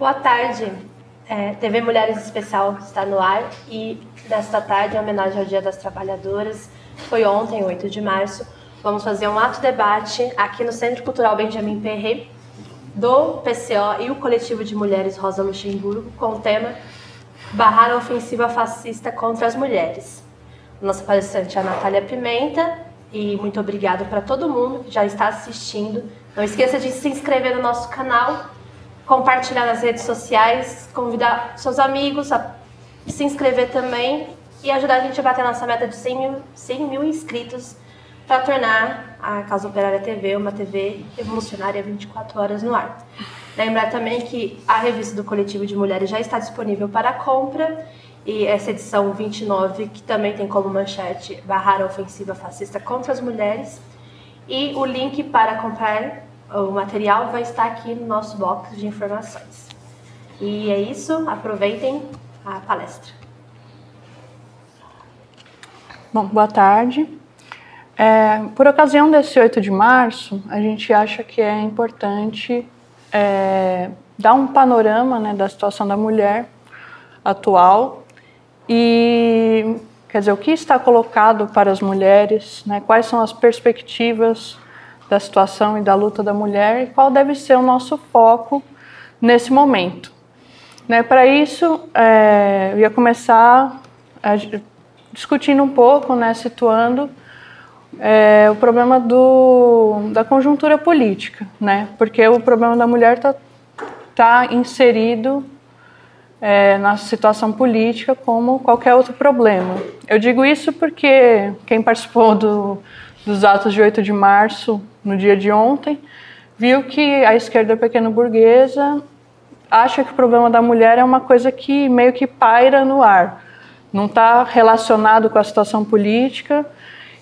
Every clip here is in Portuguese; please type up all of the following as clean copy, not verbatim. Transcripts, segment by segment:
Boa tarde. TV Mulheres Especial está no ar e nesta tarde, em homenagem ao Dia das Trabalhadoras, foi ontem, 8 de março, vamos fazer um ato-debate aqui no Centro Cultural Benjamin Perret, do PCO e o Coletivo de Mulheres Rosa Luxemburgo, com o tema Barrar a Ofensiva Fascista contra as Mulheres. Nossa palestrante é a Natália Pimenta e muito obrigada para todo mundo que já está assistindo. Não esqueça de se inscrever no nosso canal, compartilhar nas redes sociais, convidar seus amigos a se inscrever também e ajudar a gente a bater a nossa meta de 100 mil inscritos para tornar a Causa Operária TV uma TV revolucionária 24 horas no ar. Lembrar também que a revista do Coletivo de Mulheres já está disponível para compra e essa edição 29, que também tem como manchete Barrar a Ofensiva Fascista contra as Mulheres, e o link para comprar o material vai estar aqui no nosso box de informações. E é isso, aproveitem a palestra. Bom, boa tarde. Por ocasião desse 8 de março, a gente acha que é importante dar um panorama, né, da situação da mulher atual e, quer dizer, o que está colocado para as mulheres, né, quais são as perspectivas da situação e da luta da mulher e qual deve ser o nosso foco nesse momento. Né, para isso, eu ia começar discutindo um pouco, né, situando o problema da conjuntura política, né, porque o problema da mulher tá inserido na situação política como qualquer outro problema. Eu digo isso porque quem participou dos atos de 8 de março, no dia de ontem, viu que a esquerda pequeno-burguesa acha que o problema da mulher é uma coisa que meio que paira no ar, não está relacionado com a situação política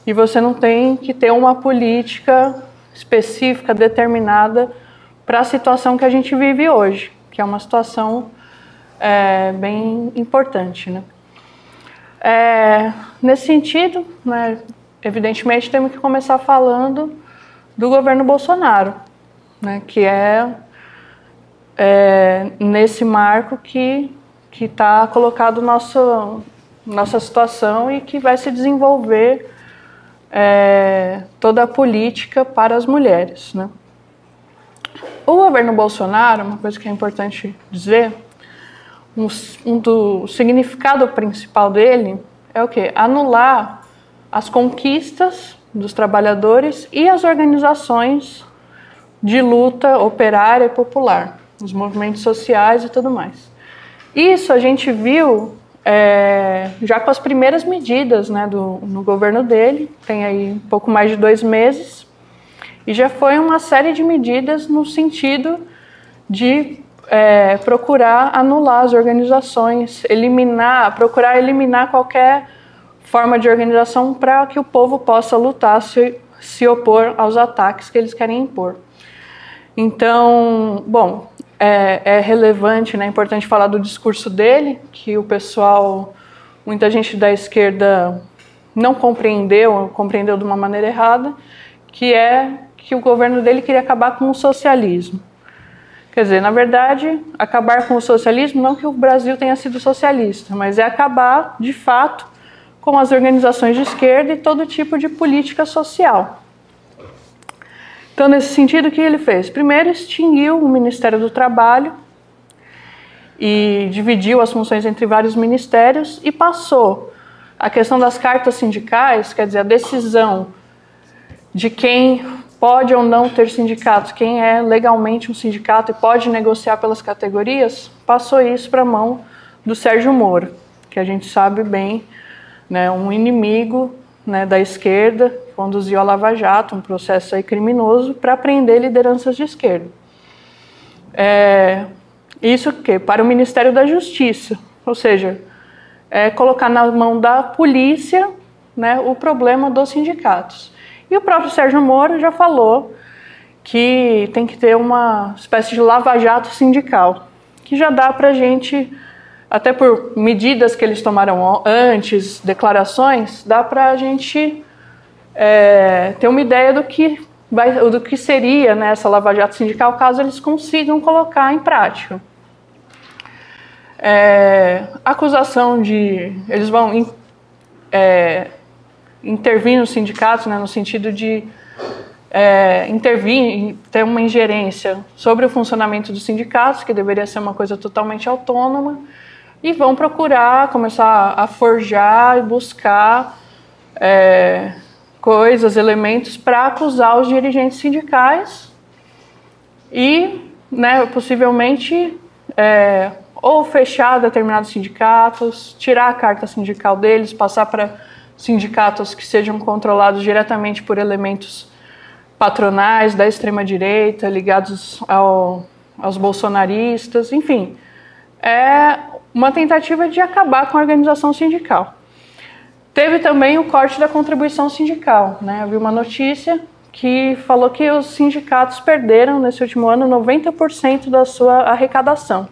e você não tem que ter uma política específica, determinada para a situação que a gente vive hoje, que é uma situação bem importante, né? Nesse sentido, né, evidentemente, temos que começar falando do governo Bolsonaro, né, que nesse marco que está colocado nossa situação e que vai se desenvolver toda a política para as mulheres, né? O governo Bolsonaro, uma coisa que é importante dizer, do significado principal dele é o quê? Anular as conquistas dos trabalhadores e as organizações de luta operária e popular, os movimentos sociais e tudo mais. Isso a gente viu já com as primeiras medidas, né, no governo dele, tem aí um pouco mais de 2 meses, e já foi uma série de medidas no sentido de procurar anular as organizações, procurar eliminar qualquer forma de organização para que o povo possa lutar, se opor aos ataques que eles querem impor. Então, bom, é relevante, né, é importante falar do discurso dele, que o pessoal, muita gente da esquerda não compreendeu de uma maneira errada, que que o governo dele queria acabar com o socialismo. Quer dizer, na verdade, acabar com o socialismo, não que o Brasil tenha sido socialista, mas é acabar, de fato, com as organizações de esquerda e todo tipo de política social. Então, nesse sentido, o que ele fez? Primeiro, extinguiu o Ministério do Trabalho e dividiu as funções entre vários ministérios e passou a questão das cartas sindicais, quer dizer, a decisão de quem pode ou não ter sindicato, quem é legalmente um sindicato e pode negociar pelas categorias, passou isso para a mão do Sérgio Moro, que a gente sabe bem, né, um inimigo, né, da esquerda, conduziu a Lava Jato, um processo aí criminoso, para prender lideranças de esquerda. Isso que para o Ministério da Justiça, ou seja, colocar na mão da polícia, né, o problema dos sindicatos. E o próprio Sérgio Moro já falou que tem que ter uma espécie de lava-jato sindical, que já dá para a gente, até por medidas que eles tomaram antes, declarações, dá para a gente ter uma ideia do que seria, né, essa lava-jato sindical, caso eles consigam colocar em prática. Acusação de... Eles vão intervir nos sindicatos, né, no sentido de intervir, ter uma ingerência sobre o funcionamento dos sindicatos, que deveria ser uma coisa totalmente autônoma, e vão procurar começar a forjar e buscar coisas, elementos para acusar os dirigentes sindicais e, né, possivelmente, ou fechar determinados sindicatos, tirar a carta sindical deles, passar para sindicatos que sejam controlados diretamente por elementos patronais da extrema-direita, ligados aos bolsonaristas, enfim. É uma tentativa de acabar com a organização sindical. Teve também o corte da contribuição sindical, né? Eu vi uma notícia que falou que os sindicatos perderam, nesse último ano, 90% da sua arrecadação.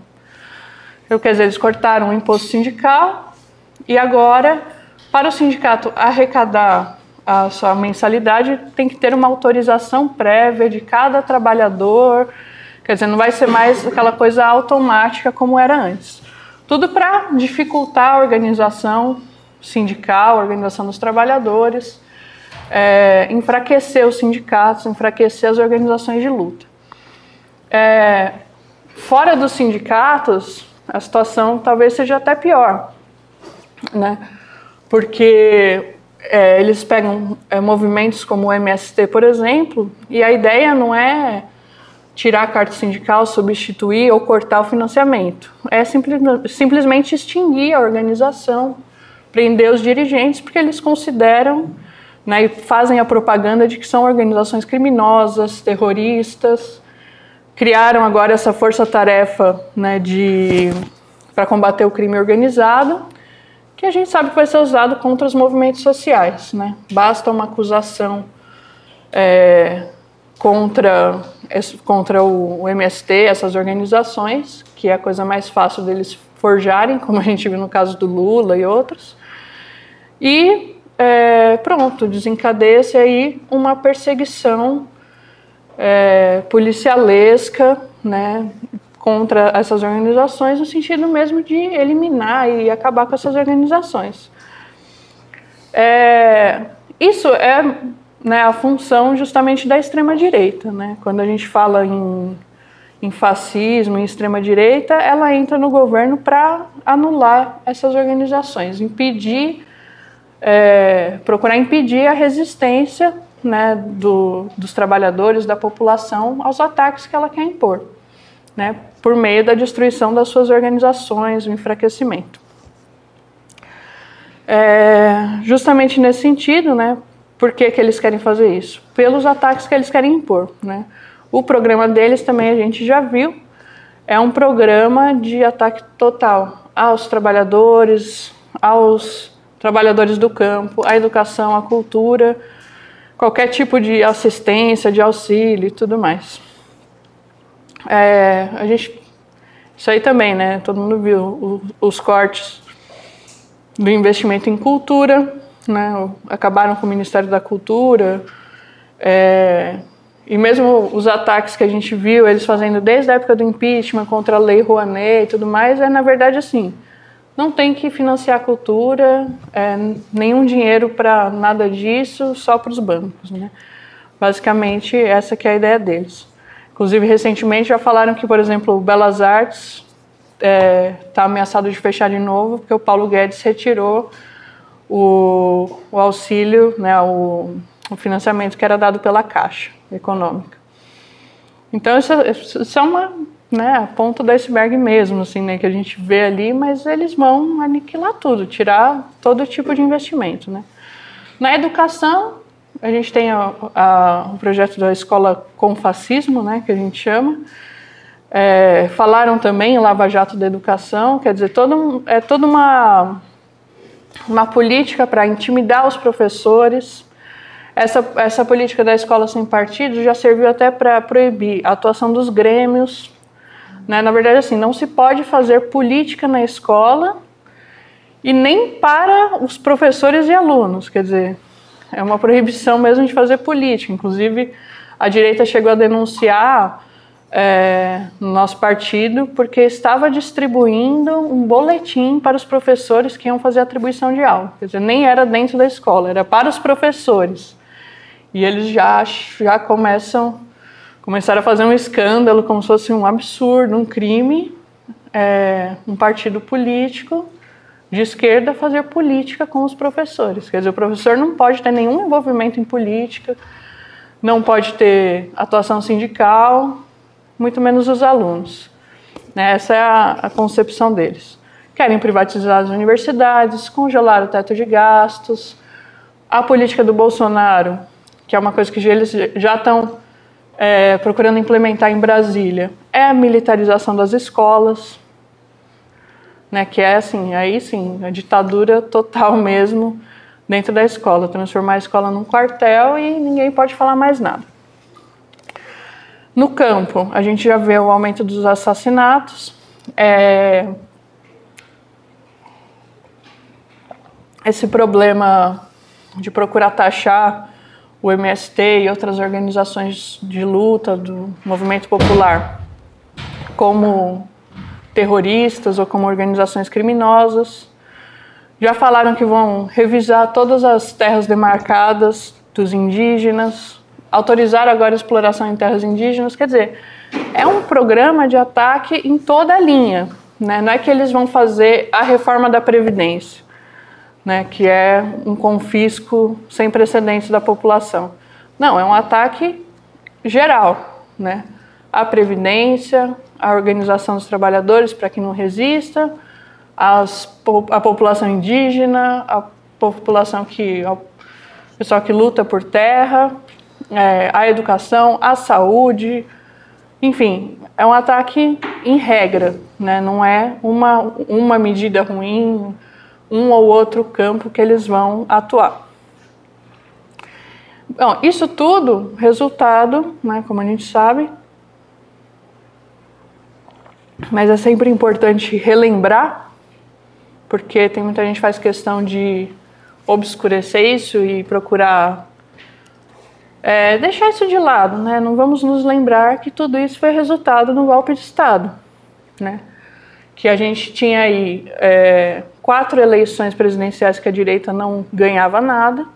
Quer dizer, eles cortaram o imposto sindical e agora, para o sindicato arrecadar a sua mensalidade, tem que ter uma autorização prévia de cada trabalhador. Quer dizer, não vai ser mais aquela coisa automática como era antes. Tudo para dificultar a organização sindical, a organização dos trabalhadores, enfraquecer os sindicatos, enfraquecer as organizações de luta. Fora dos sindicatos, a situação talvez seja até pior, né? Porque eles pegam movimentos como o MST, por exemplo, e a ideia não é tirar a carta sindical, substituir ou cortar o financiamento. É simplesmente extinguir a organização, prender os dirigentes, porque eles consideram, né, e fazem a propaganda de que são organizações criminosas, terroristas. Criaram agora essa força-tarefa, né, para combater o crime organizado, que a gente sabe que vai ser usado contra os movimentos sociais, né? Basta uma acusação contra o MST, essas organizações, que é a coisa mais fácil deles forjarem, como a gente viu no caso do Lula e outros, e pronto, desencadeia-se aí uma perseguição policialesca, né, contra essas organizações, no sentido mesmo de eliminar e acabar com essas organizações. Isso né, a função justamente da extrema-direita, né? Quando a gente fala em fascismo, em extrema-direita, ela entra no governo para anular essas organizações, procurar impedir a resistência, né, dos trabalhadores, da população, aos ataques que ela quer impor, né, por meio da destruição das suas organizações, o enfraquecimento. Justamente nesse sentido, né, por que eles querem fazer isso? Pelos ataques que eles querem impor, né? O programa deles também a gente já viu, é um programa de ataque total aos trabalhadores do campo, à educação, à cultura, qualquer tipo de assistência, de auxílio e tudo mais. Isso aí também, né? Todo mundo viu os cortes do investimento em cultura, né? Acabaram com o Ministério da Cultura, e mesmo os ataques que a gente viu, eles fazendo desde a época do impeachment contra a Lei Rouanet e tudo mais, na verdade assim, não tem que financiar a cultura, nenhum dinheiro para nada disso, só para os bancos, né? Basicamente, essa que é a ideia deles. Inclusive, recentemente já falaram que, por exemplo, o Belas Artes está ameaçado de fechar de novo, porque o Paulo Guedes retirou o auxílio, né, o financiamento que era dado pela Caixa Econômica. Então, isso é uma, né, a ponta do iceberg mesmo, assim, né, que a gente vê ali, mas eles vão aniquilar tudo, tirar todo tipo de investimento, né. Na educação, a gente tem o projeto da Escola com Fascismo, né, que a gente chama. Falaram também em Lava Jato da Educação, quer dizer, toda uma política para intimidar os professores. Essa política da escola sem partido já serviu até para proibir a atuação dos grêmios, né? Na verdade, assim, não se pode fazer política na escola e nem para os professores e alunos, quer dizer, é uma proibição mesmo de fazer política. Inclusive, a direita chegou a denunciar no nosso partido, porque estava distribuindo um boletim para os professores que iam fazer atribuição de aula. Quer dizer, nem era dentro da escola, era para os professores. E eles já começaram a fazer um escândalo, como se fosse um absurdo, um crime, um partido político de esquerda fazer política com os professores. Quer dizer, o professor não pode ter nenhum envolvimento em política, não pode ter atuação sindical, muito menos os alunos. Essa é a concepção deles. Querem privatizar as universidades, congelar o teto de gastos. A política do Bolsonaro, que é uma coisa que eles já estão procurando implementar em Brasília, é a militarização das escolas, né, que é assim, aí sim, a ditadura total mesmo dentro da escola, transformar a escola num quartel e ninguém pode falar mais nada. No campo, a gente já vê o aumento dos assassinatos, esse problema de procurar taxar o MST e outras organizações de luta do movimento popular como terroristas ou como organizações criminosas. Já falaram que vão revisar todas as terras demarcadas dos indígenas, autorizaram agora a exploração em terras indígenas. Quer dizer, é um programa de ataque em toda a linha, né? Não é que eles vão fazer a reforma da Previdência, né, que é um confisco sem precedentes da população. Não, é um ataque geral, né? A Previdência, a organização dos trabalhadores para que não resista, a população indígena, a população o pessoal que luta por terra, a educação, a saúde, enfim, é um ataque em regra, né? Não é uma medida ruim, um ou outro campo que eles vão atuar. Bom, isso tudo, resultado, né, como a gente sabe, mas é sempre importante relembrar, porque tem muita gente que faz questão de obscurecer isso e procurar deixar isso de lado, né? Não vamos nos lembrar que tudo isso foi resultado do golpe de Estado, né? Que a gente tinha aí 4 eleições presidenciais que a direita não ganhava nada,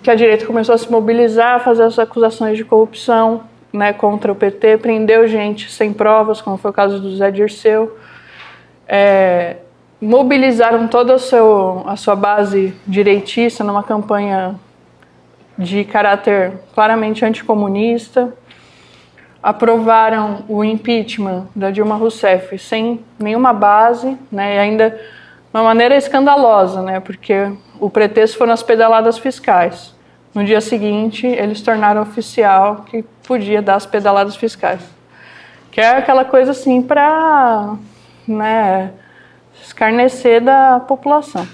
que a direita começou a se mobilizar, a fazer as acusações de corrupção, né, contra o PT, prendeu gente sem provas, como foi o caso do Zé Dirceu, mobilizaram toda a sua base direitista numa campanha de caráter claramente anticomunista, aprovaram o impeachment da Dilma Rousseff sem nenhuma base, né, e ainda de uma maneira escandalosa, né, porque o pretexto foram as pedaladas fiscais. No dia seguinte, eles tornaram oficial que podia dar as pedaladas fiscais. Que é aquela coisa assim para, né, escarnecer da população.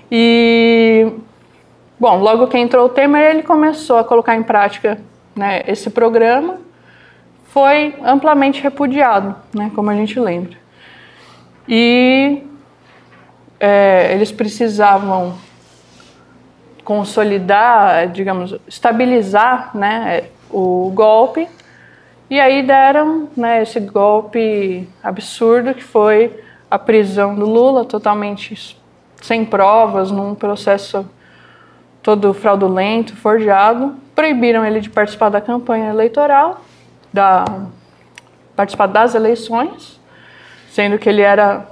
E, bom, logo que entrou o Temer, ele começou a colocar em prática, né, esse programa. Foi amplamente repudiado, né, como a gente lembra. E eles precisavam consolidar, digamos, estabilizar, né, o golpe, e aí deram, né, esse golpe absurdo que foi a prisão do Lula, totalmente sem provas, num processo todo fraudulento, forjado. Proibiram ele de participar da campanha eleitoral, participar das eleições, sendo que ele era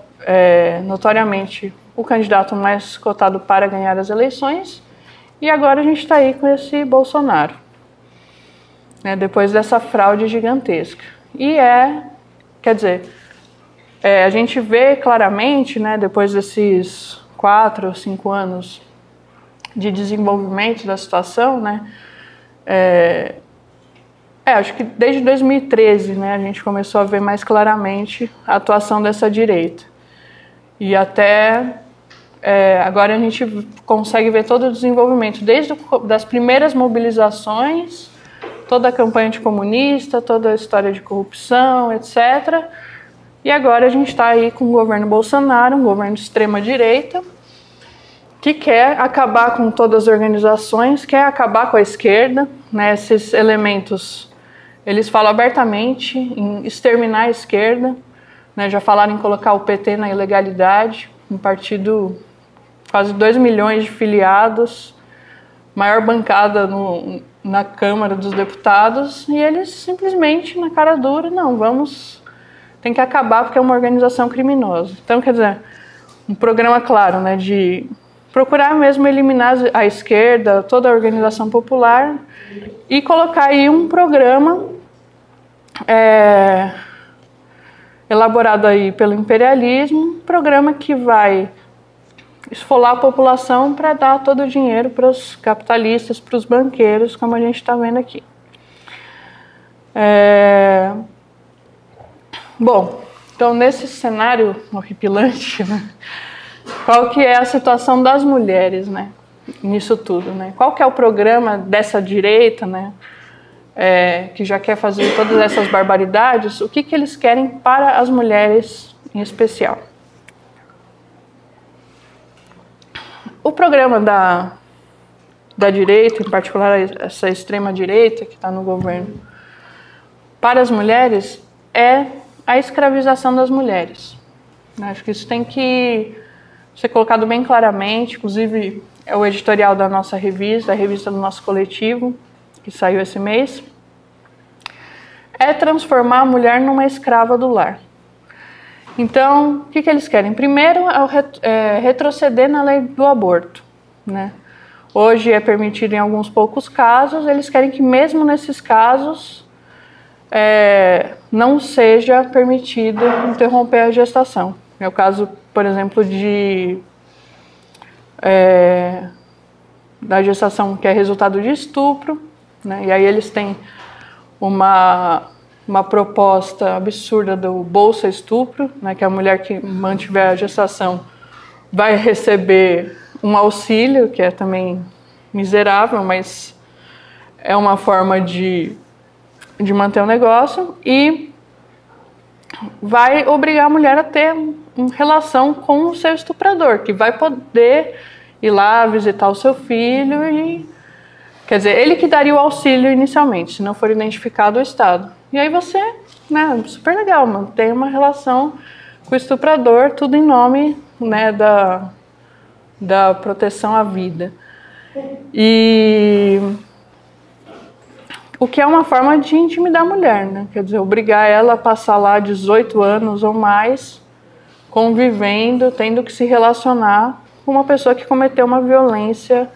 notoriamente o candidato mais cotado para ganhar as eleições. E agora a gente está aí com esse Bolsonaro, né, depois dessa fraude gigantesca. E quer dizer, a gente vê claramente, né, depois desses 4 ou 5 anos de desenvolvimento da situação, né, acho que desde 2013, né, a gente começou a ver mais claramente a atuação dessa direita. E até agora a gente consegue ver todo o desenvolvimento, desde das primeiras mobilizações, toda a campanha anticomunista, toda a história de corrupção, etc. E agora a gente está aí com o governo Bolsonaro, um governo de extrema-direita, que quer acabar com todas as organizações, quer acabar com a esquerda, né? Esses elementos, eles falam abertamente em exterminar a esquerda, né? Já falaram em colocar o PT na ilegalidade, um partido quase 2 milhões de filiados, maior bancada na Câmara dos Deputados, e eles simplesmente, na cara dura, não, tem que acabar porque é uma organização criminosa. Então, quer dizer, um programa claro, né, de procurar mesmo eliminar a esquerda, toda a organização popular, e colocar aí um programa elaborado aí pelo imperialismo, um programa que vai esfolar a população para dar todo o dinheiro para os capitalistas, para os banqueiros, como a gente está vendo aqui. Bom, então nesse cenário horripilante, né, qual que é a situação das mulheres, né, nisso tudo, né? Qual que é o programa dessa direita, né, que já quer fazer todas essas barbaridades? O que eles querem para as mulheres em especial? O programa da direita, em particular essa extrema-direita que está no governo, para as mulheres, é a escravização das mulheres. Acho que isso tem que ser colocado bem claramente, inclusive é o editorial da nossa revista, a revista do nosso coletivo, que saiu esse mês. É transformar a mulher numa escrava do lar. Então, o que eles querem? Primeiro, retroceder na lei do aborto, né? Hoje é permitido em alguns poucos casos, eles querem que mesmo nesses casos não seja permitido interromper a gestação. É o caso, por exemplo, da gestação que é resultado de estupro, né? E aí eles têm uma proposta absurda do Bolsa Estupro, né, que a mulher que mantiver a gestação vai receber um auxílio, que é também miserável, mas é uma forma de manter o negócio, e vai obrigar a mulher a ter uma relação com o seu estuprador, que vai poder ir lá visitar o seu filho e... Quer dizer, ele que daria o auxílio inicialmente, se não for identificado o Estado. E aí você, né, super legal, mano, tem uma relação com o estuprador, tudo em nome, né, da proteção à vida. E o que é uma forma de intimidar a mulher, né? Quer dizer, obrigar ela a passar lá 18 anos ou mais convivendo, tendo que se relacionar com uma pessoa que cometeu uma violência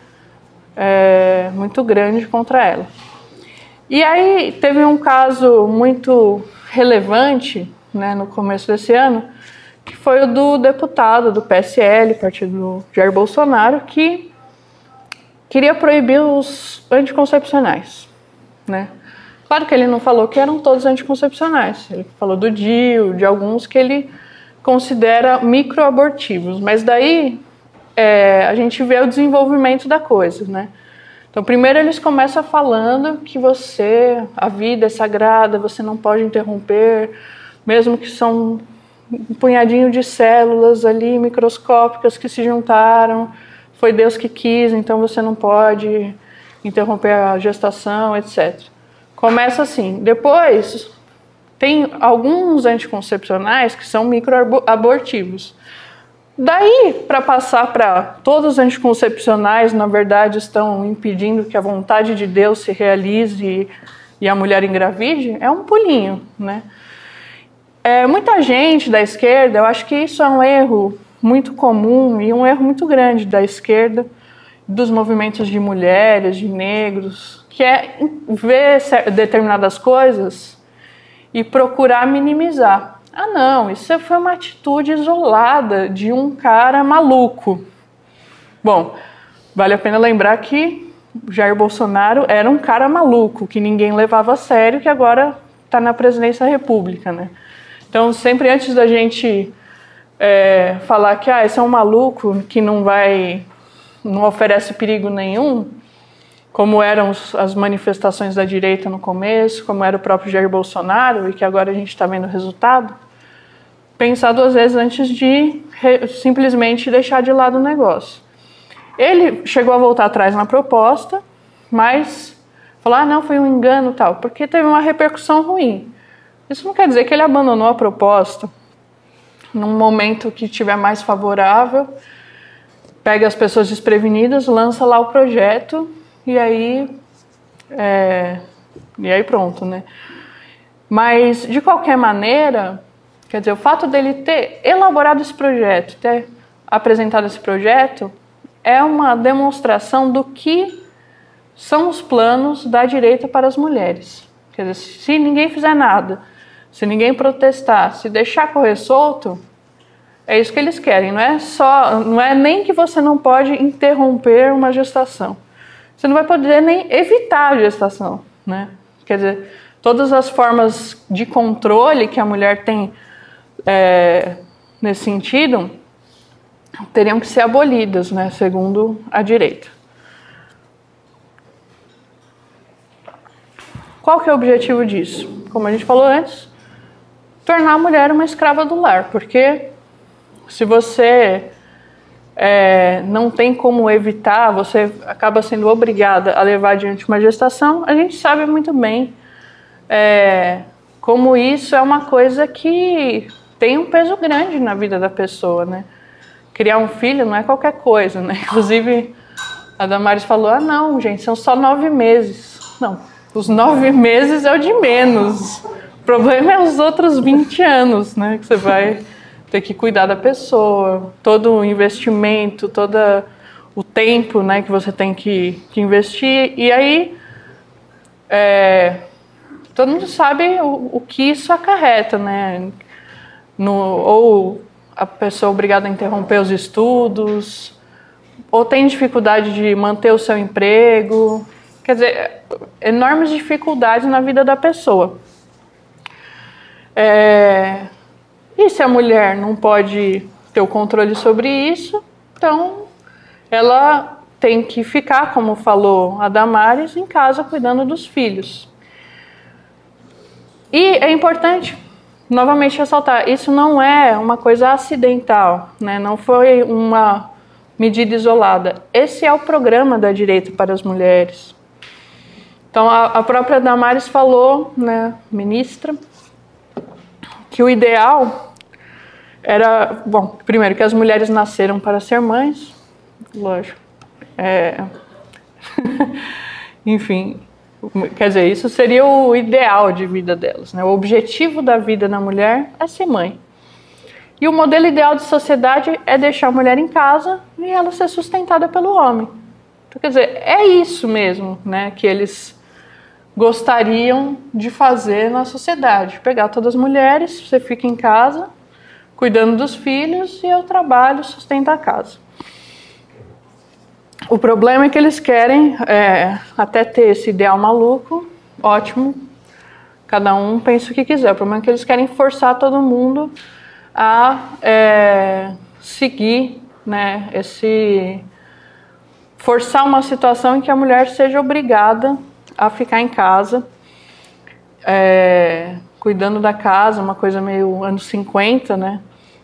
muito grande contra ela. E aí teve um caso muito relevante, né, no começo desse ano, que foi o do deputado do PSL, partido do Jair Bolsonaro, que queria proibir os anticoncepcionais, né? Claro que ele não falou que eram todos anticoncepcionais, ele falou do DIU, de alguns que ele considera microabortivos, mas daí a gente vê o desenvolvimento da coisa, né? Então, primeiro eles começam falando que a vida é sagrada, você não pode interromper, mesmo que são um punhadinho de células ali microscópicas que se juntaram, foi Deus que quis, então você não pode interromper a gestação, etc. Começa assim. Depois, tem alguns anticoncepcionais que são microabortivos. Daí, para passar para todos os anticoncepcionais, na verdade, estão impedindo que a vontade de Deus se realize e a mulher engravide, é um pulinho, né? Muita gente da esquerda, eu acho que isso é um erro muito comum e um erro muito grande da esquerda, dos movimentos de mulheres, de negros, que é ver determinadas coisas e procurar minimizar. Ah, não, isso foi uma atitude isolada de um cara maluco. Bom, vale a pena lembrar que Jair Bolsonaro era um cara maluco, que ninguém levava a sério, que agora está na presidência da República, né? Então, sempre antes da gente falar que esse é um maluco que não oferece perigo nenhum, como eram as manifestações da direita no começo, como era o próprio Jair Bolsonaro, e que agora a gente está vendo o resultado, pensar duas vezes antes de simplesmente deixar de lado o negócio. Ele chegou a voltar atrás na proposta, mas falou, não, foi um engano e tal, porque teve uma repercussão ruim. Isso não quer dizer que ele abandonou a proposta num momento que tiver mais favorável, pega as pessoas desprevenidas, lança lá o projeto e aí pronto, né? Mas, de qualquer maneira, quer dizer, o fato dele ter elaborado esse projeto, ter apresentado esse projeto, é uma demonstração do que são os planos da direita para as mulheres. Quer dizer, se ninguém fizer nada, se ninguém protestar, se deixar correr solto, é isso que eles querem. Não é nem que você não pode interromper uma gestação. Você não vai poder nem evitar a gestação, né? Quer dizer, todas as formas de controle que a mulher tem nesse sentido teriam que ser abolidas, né, segundo a direita. Qual que é o objetivo disso? Como a gente falou antes, tornar a mulher uma escrava do lar, porque se você não tem como evitar, você acaba sendo obrigada a levar adiante uma gestação, a gente sabe muito bem como isso é uma coisa que tem um peso grande na vida da pessoa, né? Criar um filho não é qualquer coisa, né? Inclusive, a Damares falou, não, gente, são só 9 meses. Não, os 9 meses é o de menos. O problema é os outros 20 anos, né? Que você vai ter que cuidar da pessoa, todo o investimento, todo o tempo, né, que você tem que investir. E aí, todo mundo sabe o que isso acarreta, né? Ou a pessoa é obrigada a interromper os estudos, ou tem dificuldade de manter o seu emprego. Quer dizer, enormes dificuldades na vida da pessoa. E se a mulher não pode ter o controle sobre isso, então ela tem que ficar, como falou a Damares, em casa cuidando dos filhos. E é importante, novamente, ressaltar, isso não é uma coisa acidental, né? Não foi uma medida isolada. Esse é o programa da direita para as mulheres. Então, a própria Damares falou, né, ministra, que o ideal era, bom, primeiro, que as mulheres nasceram para ser mães, lógico. Enfim, quer dizer, isso seria o ideal de vida delas, né? O objetivo da vida da mulher é ser mãe. E o modelo ideal de sociedade é deixar a mulher em casa e ela ser sustentada pelo homem. Então, quer dizer, é isso mesmo, né, que eles gostariam de fazer na sociedade. Pegar todas as mulheres, você fica em casa, cuidando dos filhos, e eu trabalho, sustento a casa. O problema é que eles querem, até ter esse ideal maluco, ótimo, cada um pensa o que quiser. O problema é que eles querem forçar todo mundo a seguir, né, forçar uma situação em que a mulher seja obrigada a ficar em casa, cuidando da casa, uma coisa meio anos 50, né?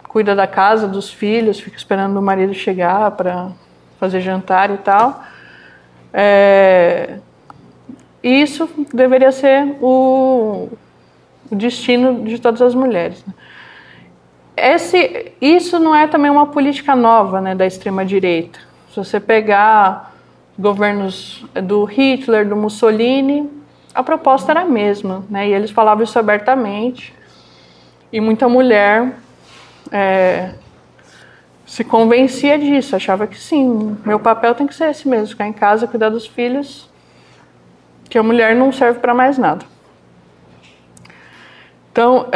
Cuida da casa, dos filhos, fica esperando o marido chegar para fazer jantar e tal. E isso deveria ser o destino de todas as mulheres, né? Isso não é também uma política nova, né, da extrema-direita. Se você pegar governos do Hitler, do Mussolini, a proposta era a mesma, né? E eles falavam isso abertamente. E muita mulher se convencia disso, achava que sim, meu papel tem que ser esse mesmo, ficar em casa, cuidar dos filhos, que a mulher não serve para mais nada. Então,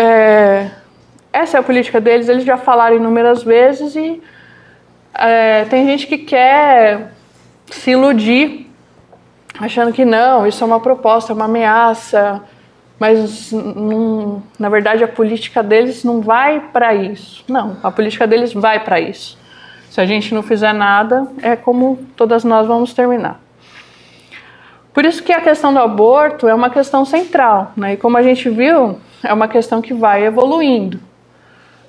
essa é a política deles, eles já falaram inúmeras vezes e tem gente que quer se iludir, achando que não, isso é uma proposta, é uma ameaça, mas na verdade a política deles não vai para isso. Não, a política deles vai para isso. Se a gente não fizer nada, é como todas nós vamos terminar. Por isso que a questão do aborto é uma questão central, né? E como a gente viu, é uma questão que vai evoluindo.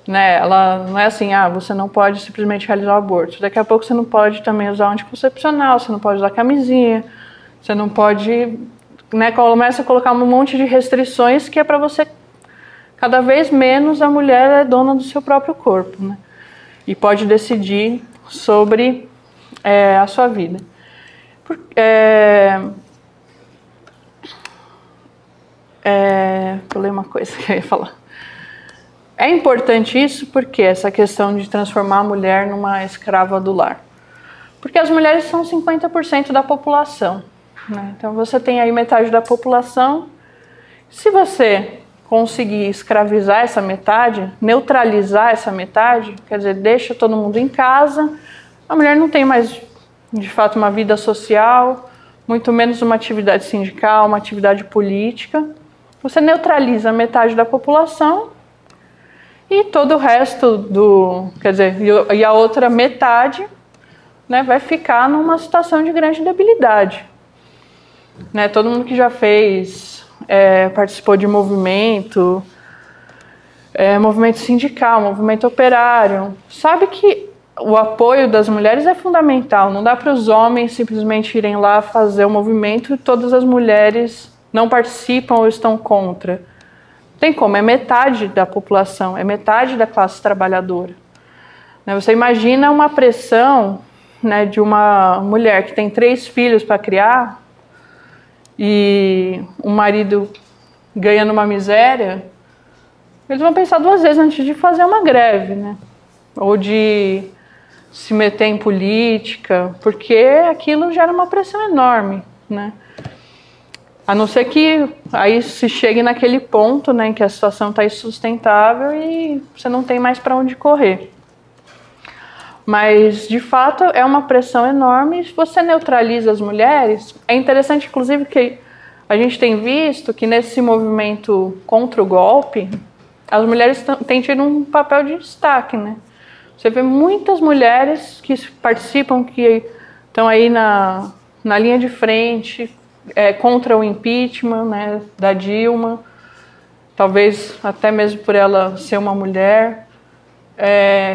né? Ela não é assim, você não pode simplesmente realizar o aborto. Daqui a pouco você não pode também usar o anticoncepcional, você não pode usar camisinha, você não pode, né? Começa a colocar um monte de restrições que é para você, cada vez menos a mulher é dona do seu próprio corpo, né? E pode decidir sobre a sua vida. Vou ler uma coisa que eu ia falar. É importante isso porque essa questão de transformar a mulher numa escrava do lar. Porque as mulheres são 50% da população, né? Então você tem aí metade da população. Se você conseguir escravizar essa metade, neutralizar essa metade, quer dizer, deixa todo mundo em casa, a mulher não tem mais, de fato, uma vida social, muito menos uma atividade sindical, uma atividade política. Você neutraliza metade da população e todo o resto quer dizer, e a outra metade, né, vai ficar numa situação de grande debilidade. Né, todo mundo que já participou de movimento sindical, movimento operário, sabe que o apoio das mulheres é fundamental. Não dá para os homens simplesmente irem lá fazer o movimento e todas as mulheres não participam ou estão contra. Tem como, é metade da população, é metade da classe trabalhadora. Você imagina uma pressão, né, de uma mulher que tem 3 filhos para criar e o marido ganhando uma miséria, eles vão pensar 2 vezes antes de fazer uma greve, né? Ou de se meter em política, porque aquilo gera uma pressão enorme, né? A não ser que aí se chegue naquele ponto, né, em que a situação está insustentável e você não tem mais para onde correr. Mas, de fato, é uma pressão enorme. Se você neutraliza as mulheres, é interessante, inclusive, que a gente tem visto que nesse movimento contra o golpe, as mulheres têm tido um papel de destaque, né? Você vê muitas mulheres que participam, que estão aí na linha de frente, contra o impeachment, né, da Dilma, talvez até mesmo por ela ser uma mulher,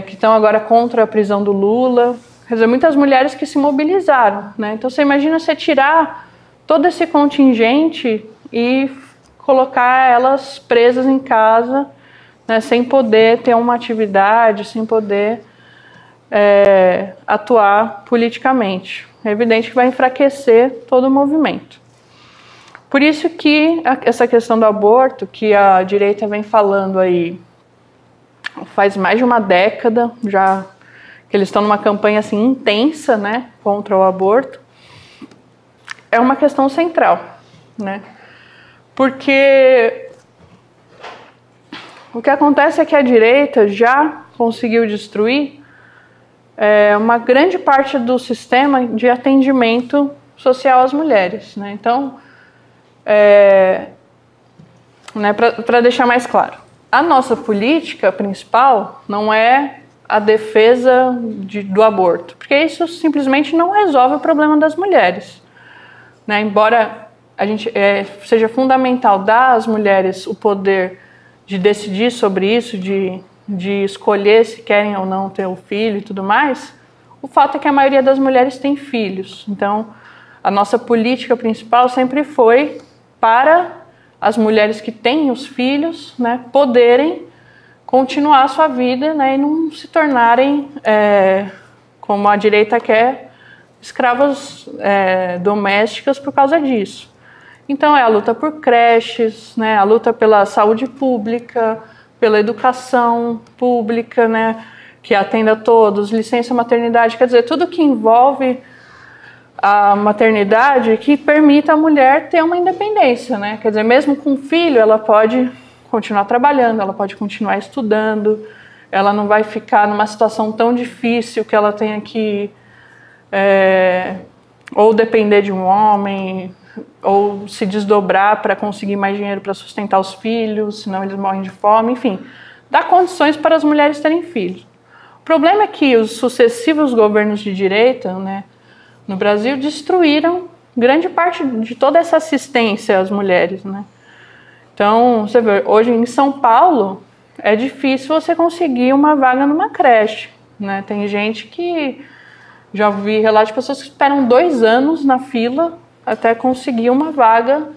que estão agora contra a prisão do Lula. Quer dizer, muitas mulheres que se mobilizaram, né? Então você imagina você tirar todo esse contingente e colocar elas presas em casa, né, sem poder ter uma atividade, sem poder atuar politicamente. É evidente que vai enfraquecer todo o movimento. Por isso que essa questão do aborto, que a direita vem falando aí faz mais de uma década, já que eles estão numa campanha assim intensa, né, contra o aborto, é uma questão central, né? Porque o que acontece é que a direita já conseguiu destruir uma grande parte do sistema de atendimento social às mulheres, né? Então, né, para deixar mais claro, a nossa política principal não é a defesa do aborto, porque isso simplesmente não resolve o problema das mulheres, né? Embora a gente seja fundamental dar às mulheres o poder de decidir sobre isso, de escolher se querem ou não ter o filho e tudo mais, o fato é que a maioria das mulheres tem filhos. Então, a nossa política principal sempre foi para as mulheres que têm os filhos, né, poderem continuar a sua vida, né, e não se tornarem, como a direita quer, escravas domésticas por causa disso. Então, é a luta por creches, né, a luta pela saúde pública, pela educação pública, né, que atenda a todos, licença maternidade, quer dizer, tudo que envolve a maternidade que permita a mulher ter uma independência, né? Quer dizer, mesmo com filho, ela pode continuar trabalhando, ela pode continuar estudando, ela não vai ficar numa situação tão difícil que ela tenha que ou depender de um homem, ou se desdobrar para conseguir mais dinheiro para sustentar os filhos, senão eles morrem de fome, enfim, dá condições para as mulheres terem filhos. O problema é que os sucessivos governos de direita, né, no Brasil, destruíram grande parte de toda essa assistência às mulheres, né? Então, você vê, hoje em São Paulo, é difícil você conseguir uma vaga numa creche, né? Tem gente que, já vi relatos de pessoas que esperam 2 anos na fila até conseguir uma vaga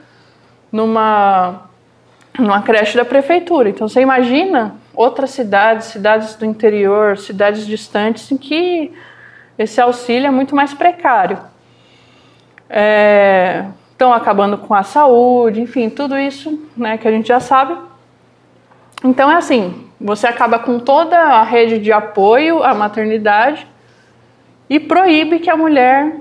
numa creche da prefeitura. Então você imagina outras cidades, cidades do interior, cidades distantes, em que esse auxílio é muito mais precário. Estão acabando com a saúde, enfim, tudo isso, né, que a gente já sabe. Então é assim, você acaba com toda a rede de apoio à maternidade e proíbe que a mulher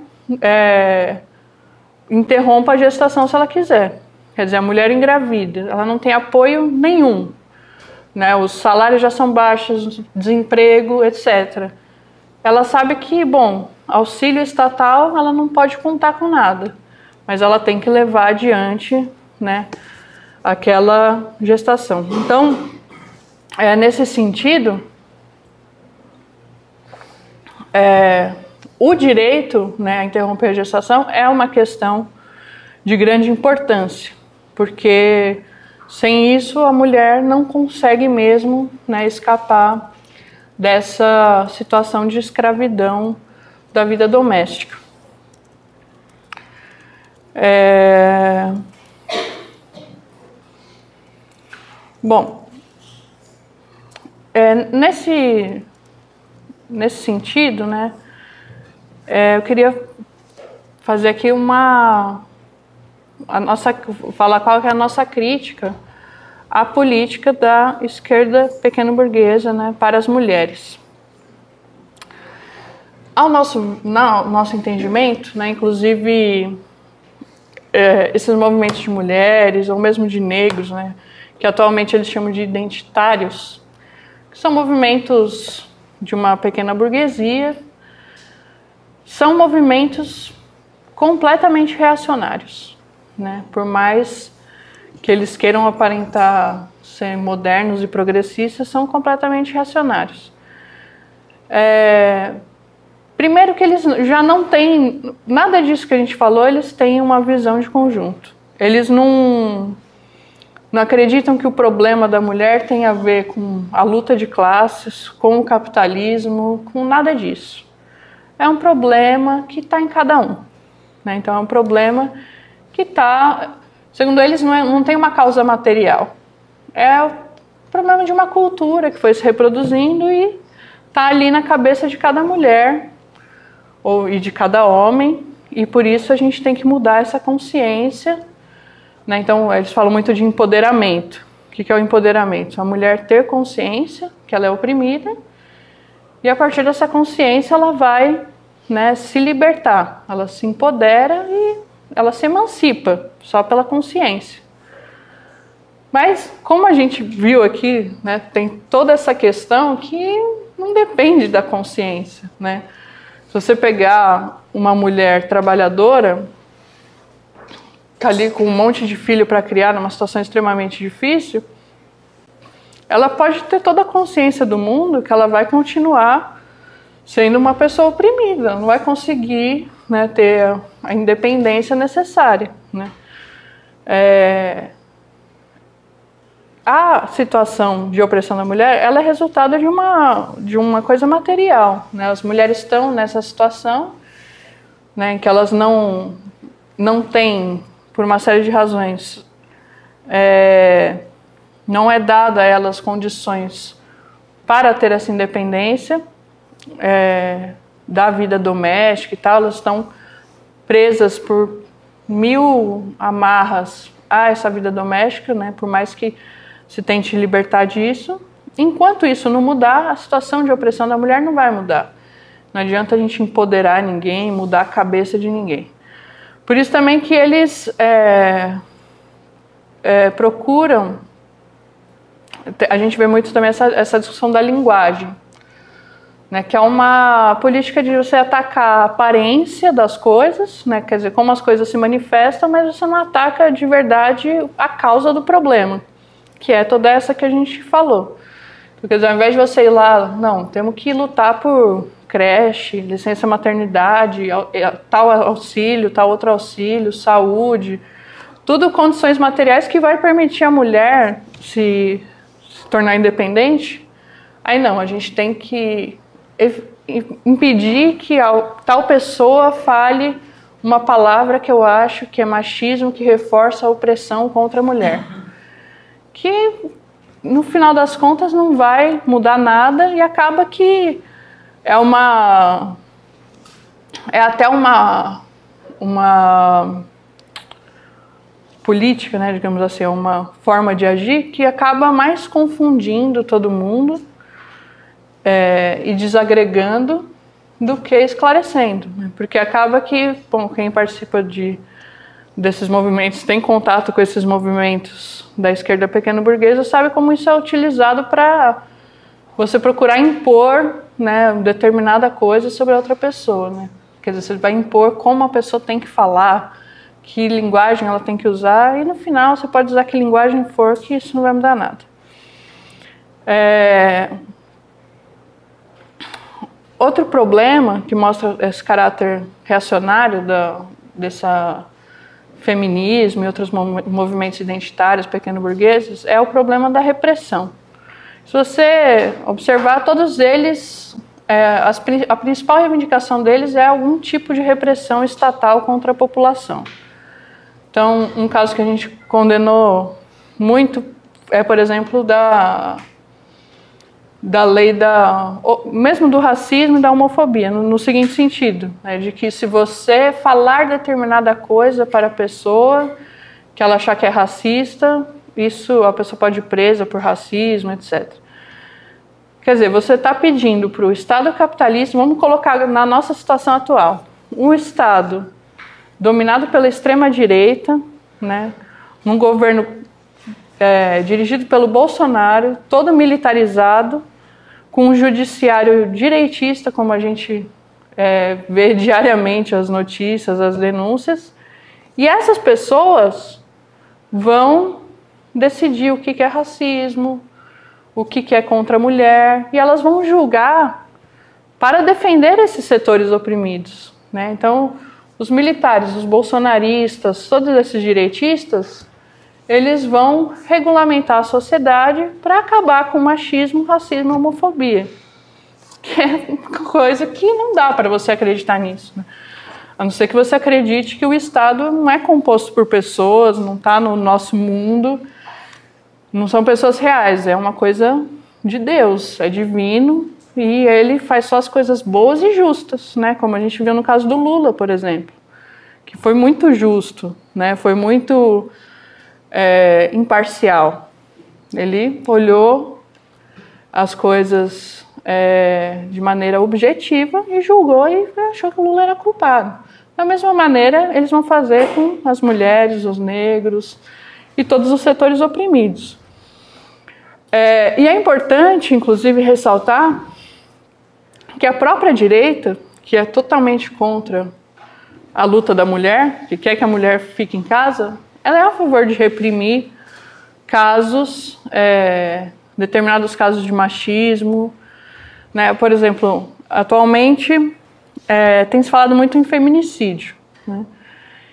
interrompa a gestação se ela quiser. Quer dizer, a mulher engravida, ela não tem apoio nenhum, né? Os salários já são baixos, desemprego, etc. Ela sabe que, bom, auxílio estatal, ela não pode contar com nada, mas ela tem que levar adiante, né, aquela gestação. Então, nesse sentido, o direito, né, a interromper a gestação é uma questão de grande importância, porque sem isso a mulher não consegue mesmo, né, escapar dessa situação de escravidão da vida doméstica. Bom, nesse sentido, né, eu queria fazer aqui falar qual é a nossa crítica à política da esquerda pequeno-burguesa, né, para as mulheres. Ao nosso entendimento, né, inclusive esses movimentos de mulheres, ou mesmo de negros, né, que atualmente eles chamam de identitários, que são movimentos de uma pequena burguesia, são movimentos completamente reacionários, né? Por mais que eles queiram aparentar ser modernos e progressistas, são completamente reacionários. Primeiro que eles já não têm, nada disso que a gente falou, eles têm uma visão de conjunto. Eles não acreditam que o problema da mulher tem a ver com a luta de classes, com o capitalismo, com nada disso. É um problema que está em cada um, né? Então é um problema que está, segundo eles, não tem uma causa material. É o problema de uma cultura que foi se reproduzindo e está ali na cabeça de cada mulher e de cada homem, e por isso a gente tem que mudar essa consciência, né? Então eles falam muito de empoderamento. O que é o empoderamento? A mulher ter consciência que ela é oprimida, e a partir dessa consciência ela vai, né, se libertar, ela se empodera e ela se emancipa só pela consciência. Mas como a gente viu aqui, né, tem toda essa questão que não depende da consciência, né? Se você pegar uma mulher trabalhadora, tá ali com um monte de filho para criar numa situação extremamente difícil, ela pode ter toda a consciência do mundo que ela vai continuar sendo uma pessoa oprimida, não vai conseguir, né, ter a independência necessária, né? A situação de opressão da mulher, ela é resultado de uma coisa material, né? As mulheres estão nessa situação, né, em que elas não têm, por uma série de razões, não é dada a elas condições para ter essa independência da vida doméstica e tal. Elas estão presas por 1000 amarras a essa vida doméstica, né, por mais que se tente libertar disso. Enquanto isso não mudar, a situação de opressão da mulher não vai mudar. Não adianta a gente empoderar ninguém, mudar a cabeça de ninguém. Por isso também que eles procuram, a gente vê muito também essa discussão da linguagem, né, que é uma política de você atacar a aparência das coisas, né, quer dizer, como as coisas se manifestam, mas você não ataca de verdade a causa do problema, que é toda essa que a gente falou. Porque ao invés de você ir lá, não, temos que lutar por creche, licença maternidade, tal auxílio, tal outro auxílio, saúde, tudo condições materiais que vai permitir a mulher se tornar independente, aí não, a gente tem que impedir que tal pessoa fale uma palavra que eu acho que é machismo, que reforça a opressão contra a mulher. Que, no final das contas, não vai mudar nada e acaba que é até uma política, né, digamos assim, uma forma de agir que acaba mais confundindo todo mundo e desagregando do que esclarecendo, né? Porque acaba que, bom, quem participa desses movimentos, tem contato com esses movimentos da esquerda pequeno-burguesa, sabe como isso é utilizado para você procurar impor, né, determinada coisa sobre a outra pessoa, né? Quer dizer, você vai impor como a pessoa tem que falar, que linguagem ela tem que usar, e no final você pode usar que linguagem for, que isso não vai mudar nada. Outro problema que mostra esse caráter reacionário desse feminismo e outros movimentos identitários pequeno-burgueses é o problema da repressão. Se você observar, todos eles, a principal reivindicação deles é algum tipo de repressão estatal contra a população. Então, um caso que a gente condenou muito é, por exemplo, da lei mesmo do racismo e da homofobia, no seguinte sentido, né, de que se você falar determinada coisa para a pessoa que ela achar que é racista, a pessoa pode ir presa por racismo, etc. Quer dizer, você está pedindo para o Estado capitalista, vamos colocar na nossa situação atual, um Estado dominado pela extrema-direita, né, num governo dirigido pelo Bolsonaro, todo militarizado, com um judiciário direitista, como a gente vê diariamente as notícias, as denúncias, e essas pessoas vão decidir o que é racismo, o que é contra a mulher, e elas vão julgar para defender esses setores oprimidos, né? Então, os militares, os bolsonaristas, todos esses direitistas, eles vão regulamentar a sociedade para acabar com o machismo, racismo e homofobia. Que é coisa que não dá para você acreditar nisso, né? A não ser que você acredite que o Estado não é composto por pessoas, não está no nosso mundo, não são pessoas reais, é uma coisa de Deus, é divino, e ele faz só as coisas boas e justas, né? Como a gente viu no caso do Lula, por exemplo, que foi muito justo, né? Foi muito imparcial. Ele olhou as coisas de maneira objetiva e julgou e achou que o Lula era culpado. Da mesma maneira, eles vão fazer com as mulheres, os negros e todos os setores oprimidos. E é importante, inclusive, ressaltar que a própria direita, que é totalmente contra a luta da mulher, que quer que a mulher fique em casa, ela é a favor de reprimir casos, determinados casos de machismo, né? Por exemplo, atualmente tem se falado muito em feminicídio, né?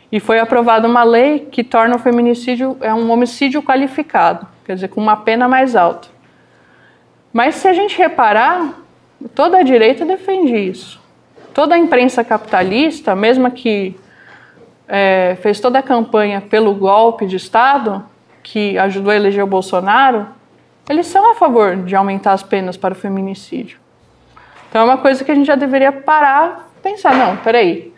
E foi aprovada uma lei que torna o feminicídio um homicídio qualificado, quer dizer, com uma pena mais alta. Mas se a gente reparar, toda a direita defende isso. Toda a imprensa capitalista, mesmo que fez toda a campanha pelo golpe de Estado, que ajudou a eleger o Bolsonaro, eles são a favor de aumentar as penas para o feminicídio. Então é uma coisa que a gente já deveria parar e pensar, não, peraí,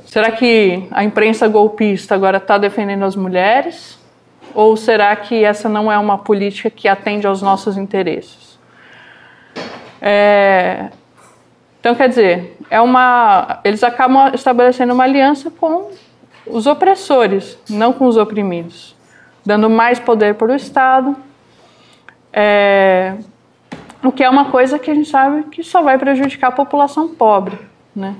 será que a imprensa golpista agora está defendendo as mulheres? Ou será que essa não é uma política que atende aos nossos interesses? Então, quer dizer, eles acabam estabelecendo uma aliança com os opressores, não com os oprimidos, dando mais poder para o Estado, o que é uma coisa que a gente sabe que só vai prejudicar a população pobre, né?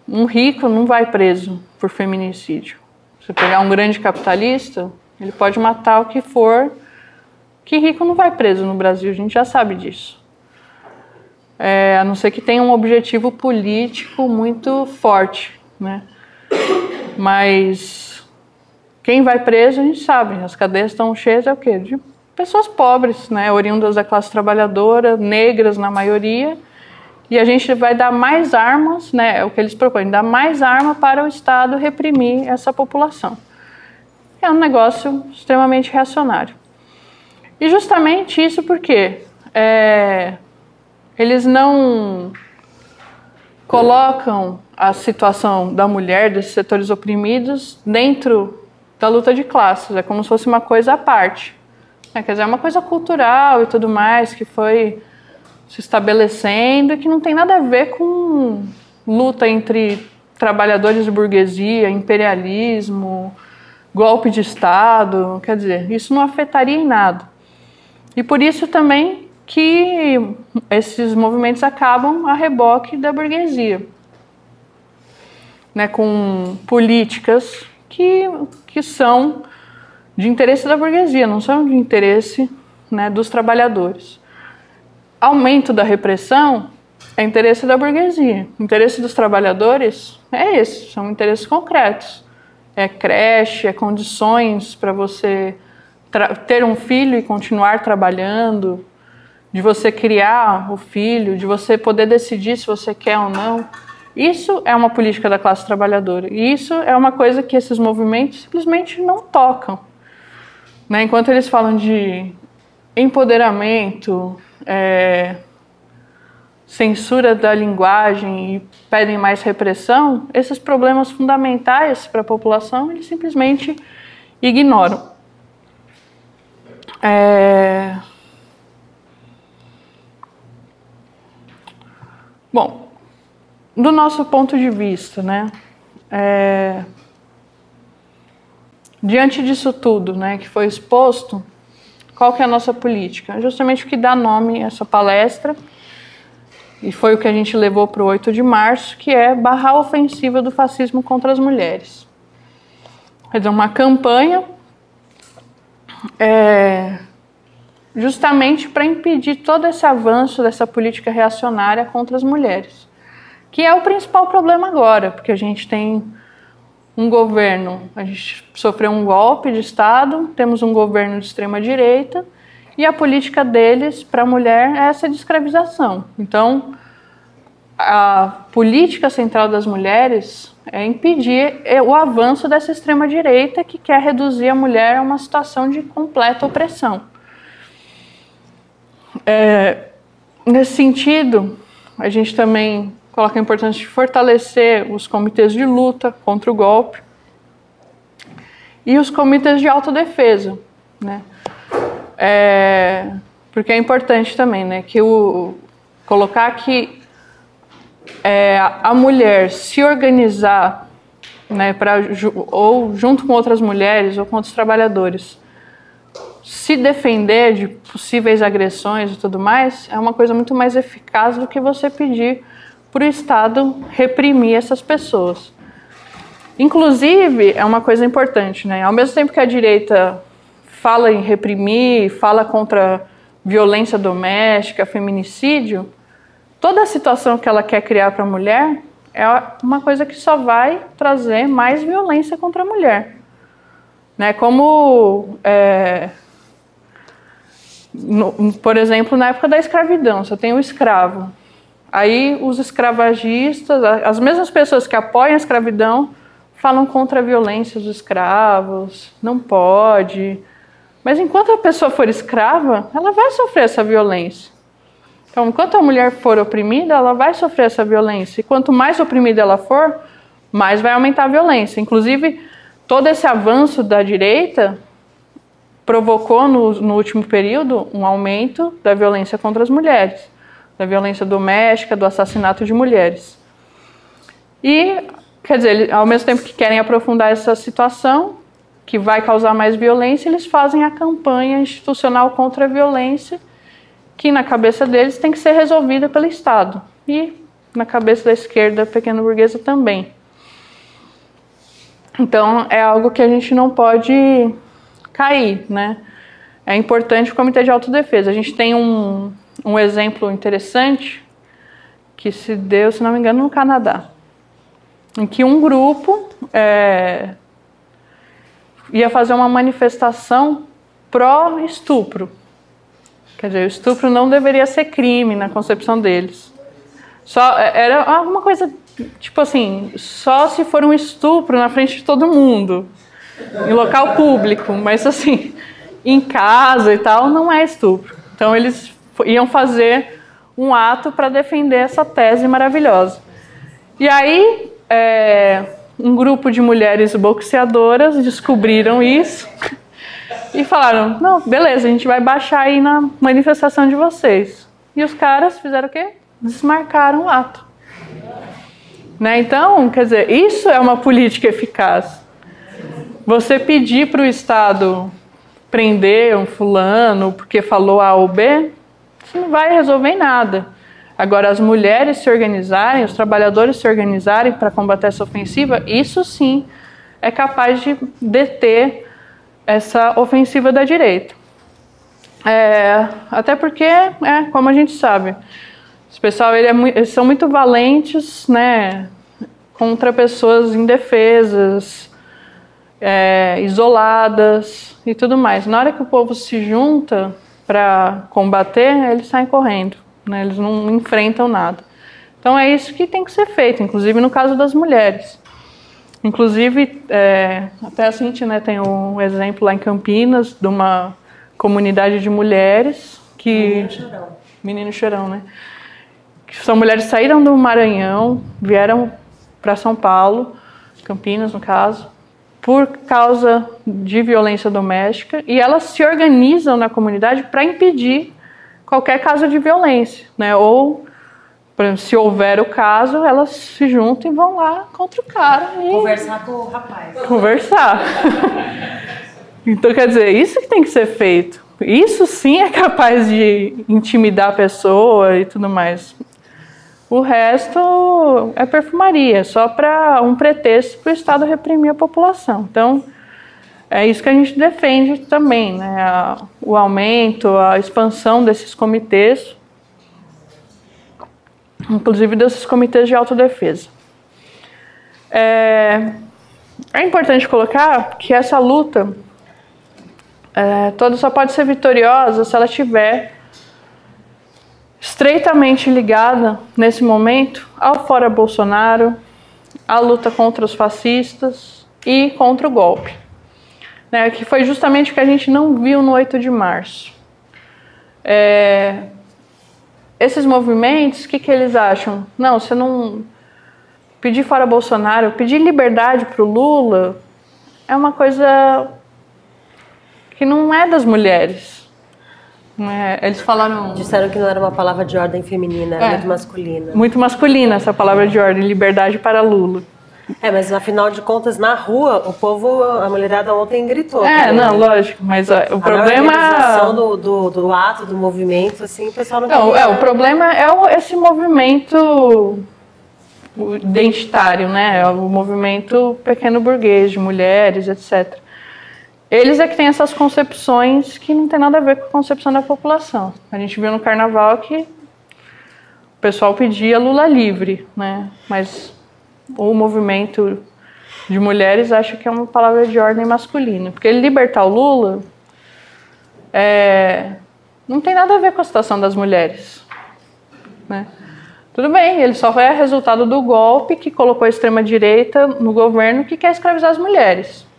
Um rico não vai preso por feminicídio. Se pegar um grande capitalista, ele pode matar o que for, que rico não vai preso no Brasil, a gente já sabe disso. A não ser que tenha um objetivo político muito forte, né? Mas quem vai preso, a gente sabe, as cadeias estão cheias é o quê? De pessoas pobres, né, oriundas da classe trabalhadora, negras na maioria, e a gente vai dar mais armas, né, é o que eles propõem, dar mais arma para o Estado reprimir essa população. É um negócio extremamente reacionário. E justamente isso porque eles não colocam a situação da mulher, desses setores oprimidos, dentro da luta de classes. É como se fosse uma coisa à parte. Quer dizer, é uma coisa cultural e tudo mais, que foi se estabelecendo e que não tem nada a ver com luta entre trabalhadores de burguesia, imperialismo, golpe de Estado. Quer dizer, isso não afetaria em nada. E por isso também que esses movimentos acabam a reboque da burguesia, né, com políticas que são de interesse da burguesia, não são de interesse, né, dos trabalhadores. Aumento da repressão é interesse da burguesia. O interesse dos trabalhadores é esse, são interesses concretos. É creche, é condições para você ter um filho e continuar trabalhando, de você criar o filho, de você poder decidir se você quer ou não. Isso é uma política da classe trabalhadora. E isso é uma coisa que esses movimentos simplesmente não tocam. Né? Enquanto eles falam de empoderamento, censura da linguagem e pedem mais repressão, esses problemas fundamentais para a população eles simplesmente ignoram. Bom, do nosso ponto de vista, né, diante disso tudo, né, que foi exposto, qual que é a nossa política? Justamente o que dá nome a essa palestra, e foi o que a gente levou para o 8 de março, que é barrar a ofensiva do fascismo contra as mulheres. Quer dizer, uma campanha justamente para impedir todo esse avanço dessa política reacionária contra as mulheres, que é o principal problema agora, porque a gente tem um governo, a gente sofreu um golpe de Estado, temos um governo de extrema-direita, e a política deles para a mulher é essa de escravização. Então, a política central das mulheres é impedir o avanço dessa extrema-direita que quer reduzir a mulher a uma situação de completa opressão. Nesse sentido, a gente também coloca a importância de fortalecer os comitês de luta contra o golpe e os comitês de autodefesa, né? Porque é importante também, né, que colocar que a mulher se organizar, né, ou junto com outras mulheres ou com outros trabalhadores, se defender de possíveis agressões e tudo mais, é uma coisa muito mais eficaz do que você pedir para o Estado reprimir essas pessoas. Inclusive, é uma coisa importante, né? Ao mesmo tempo que a direita fala em reprimir, fala contra violência doméstica, feminicídio, toda a situação que ela quer criar para a mulher é uma coisa que só vai trazer mais violência contra a mulher. Né? Como, por exemplo, na época da escravidão, você tem o escravo. Aí os escravagistas, as mesmas pessoas que apoiam a escravidão, falam contra a violência dos escravos, não pode. Mas enquanto a pessoa for escrava, ela vai sofrer essa violência. Então, enquanto a mulher for oprimida, ela vai sofrer essa violência. E quanto mais oprimida ela for, mais vai aumentar a violência. Inclusive, todo esse avanço da direita provocou no último período um aumento da violência contra as mulheres, da violência doméstica, do assassinato de mulheres. E, quer dizer, ao mesmo tempo que querem aprofundar essa situação, que vai causar mais violência, eles fazem a campanha institucional contra a violência, que na cabeça deles tem que ser resolvida pelo Estado. E na cabeça da esquerda pequeno burguesa também. Então, é algo que a gente não pode cair, né? É importante o Comitê de Autodefesa. A gente tem um exemplo interessante que se deu, se não me engano, no Canadá, em que um grupo ia fazer uma manifestação pró-estupro. Quer dizer, o estupro não deveria ser crime na concepção deles. Era uma coisa, tipo assim, só se for um estupro na frente de todo mundo, em local público, mas assim, em casa e tal, não é estupro. Então eles iam fazer um ato para defender essa tese maravilhosa. E aí, um grupo de mulheres boxeadoras descobriram isso e falaram, não, beleza, a gente vai baixar aí na manifestação de vocês. E os caras fizeram o quê? Desmarcaram o ato. Né? Então, quer dizer, isso é uma política eficaz. Você pedir para o Estado prender um fulano porque falou A ou B, isso não vai resolver nada. Agora, as mulheres se organizarem, os trabalhadores se organizarem para combater essa ofensiva, isso sim é capaz de deter essa ofensiva da direita. Até porque, como a gente sabe, os pessoal eles são muito valentes, né, contra pessoas indefesas, isoladas e tudo mais. Na hora que o povo se junta para combater, eles saem correndo, né, eles não enfrentam nada. Então é isso que tem que ser feito, inclusive no caso das mulheres. Inclusive, até a gente, né, tem um exemplo lá em Campinas de uma comunidade de mulheres que... Menino Chorão, né? Que são mulheres que saíram do Maranhão, vieram para São Paulo, Campinas no caso, por causa de violência doméstica, e elas se organizam na comunidade para impedir qualquer caso de violência, né? Ou, por exemplo, se houver o caso, elas se juntam e vão lá contra o cara. E conversar com o rapaz. Conversar. Então, quer dizer, isso que tem que ser feito. Isso sim é capaz de intimidar a pessoa e tudo mais. O resto é perfumaria, só para um pretexto para o Estado reprimir a população. Então, é isso que a gente defende também, né? O aumento, a expansão desses comitês, inclusive desses comitês de autodefesa. É importante colocar que essa luta toda só pode ser vitoriosa se ela estiver estreitamente ligada, nesse momento, ao Fora Bolsonaro, à luta contra os fascistas e contra o golpe. Né, que foi justamente o que a gente não viu no 8 de março. Esses movimentos, o que eles acham? Não, você não pedir Fora Bolsonaro, pedir liberdade para o Lula é uma coisa que não é das mulheres. Eles falaram... Disseram que não era uma palavra de ordem feminina, era muito masculina. Muito masculina essa palavra de ordem, liberdade para Lula. Mas afinal de contas, na rua, o povo, a mulherada ontem gritou. Não, lógico, mas o problema... A organização do ato, do movimento, assim, o pessoal não queria... o problema é esse movimento identitário, né? O movimento pequeno burguês, de mulheres, etc. Eles é que têm essas concepções que não tem nada a ver com a concepção da população. A gente viu no carnaval que o pessoal pedia Lula livre, né? Mas o movimento de mulheres acha que é uma palavra de ordem masculina. Porque libertar o Lula não tem nada a ver com a situação das mulheres, né? Tudo bem, ele só é resultado do golpe que colocou a extrema-direita no governo que quer escravizar as mulheres.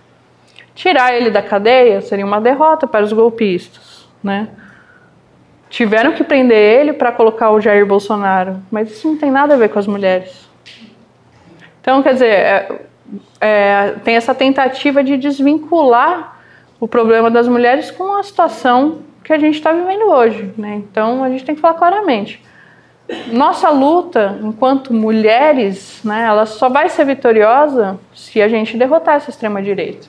Tirar ele da cadeia seria uma derrota para os golpistas, né? Tiveram que prender ele para colocar o Jair Bolsonaro, mas isso não tem nada a ver com as mulheres. Então, quer dizer, tem essa tentativa de desvincular o problema das mulheres com a situação que a gente está vivendo hoje, né? Então, a gente tem que falar claramente. Nossa luta, enquanto mulheres, né, ela só vai ser vitoriosa se a gente derrotar essa extrema-direita.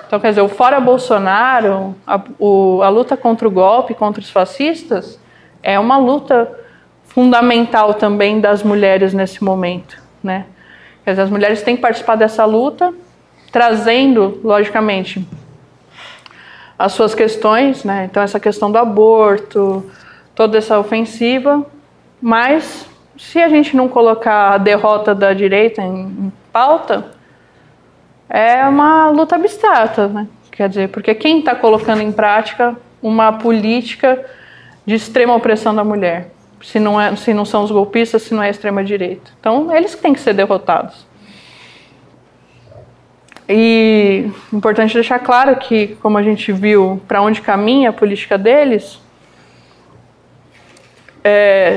Então, quer dizer, o Fora Bolsonaro, a luta contra o golpe, contra os fascistas, é uma luta fundamental também das mulheres nesse momento, né? Quer dizer, as mulheres têm que participar dessa luta, trazendo, logicamente, as suas questões, né? Então, essa questão do aborto, toda essa ofensiva, mas se a gente não colocar a derrota da direita em pauta, é uma luta abstrata, né? Quer dizer, porque quem está colocando em prática uma política de extrema opressão da mulher? Se não são os golpistas, se não é a extrema-direita. Então, eles que têm que ser derrotados. E é importante deixar claro que, como a gente viu para onde caminha a política deles,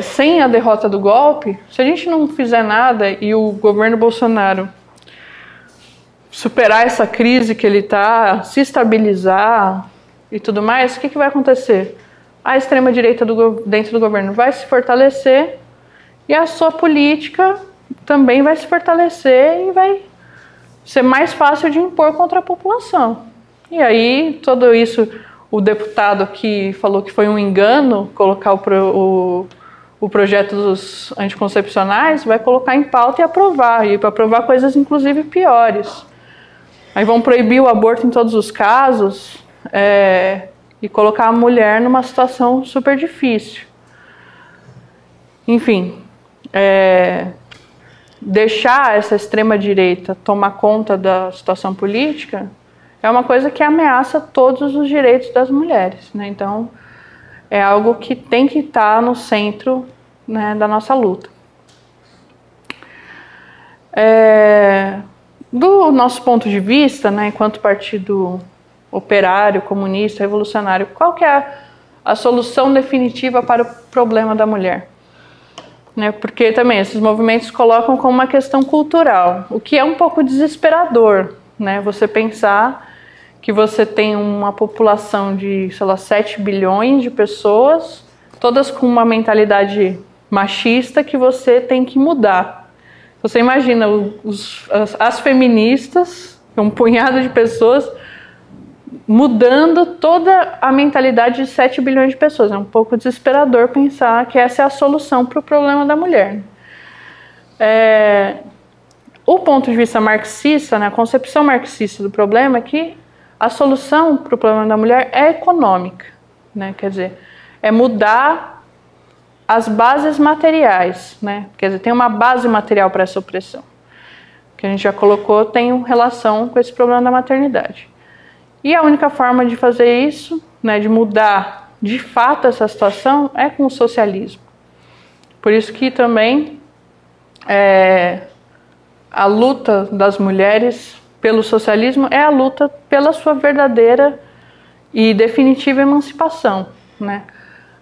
sem a derrota do golpe, se a gente não fizer nada e o governo Bolsonaro superar essa crise que ele está, se estabilizar e tudo mais, o que vai acontecer? A extrema-direita dentro do governo vai se fortalecer e a sua política também vai se fortalecer e vai ser mais fácil de impor contra a população. E aí, tudo isso, o deputado que falou que foi um engano colocar o projeto dos anticoncepcionais, vai colocar em pauta e aprovar, e para aprovar coisas inclusive piores. Aí vão proibir o aborto em todos os casos, e colocar a mulher numa situação super difícil. Enfim, deixar essa extrema-direita tomar conta da situação política é uma coisa que ameaça todos os direitos das mulheres, né? Então, é algo que tem que estar no centro, né, da nossa luta. Do nosso ponto de vista, né, enquanto partido operário, comunista, revolucionário, qual que é a solução definitiva para o problema da mulher? Né, porque também esses movimentos colocam como uma questão cultural, o que é um pouco desesperador, né? Você pensar que você tem uma população de, sei lá, 7 bilhões de pessoas, todas com uma mentalidade machista que você tem que mudar. Você imagina as feministas, um punhado de pessoas, mudando toda a mentalidade de 7 bilhões de pessoas. É um pouco desesperador pensar que essa é a solução para o problema da mulher. O ponto de vista marxista, né, a concepção marxista do problema é que a solução para o problema da mulher é econômica, né? Quer dizer, é mudar as bases materiais, né? Quer dizer, tem uma base material para essa opressão, que a gente já colocou, tem relação com esse problema da maternidade. E a única forma de fazer isso, né, de mudar de fato essa situação, é com o socialismo. Por isso que também a luta das mulheres pelo socialismo é a luta pela sua verdadeira e definitiva emancipação, né?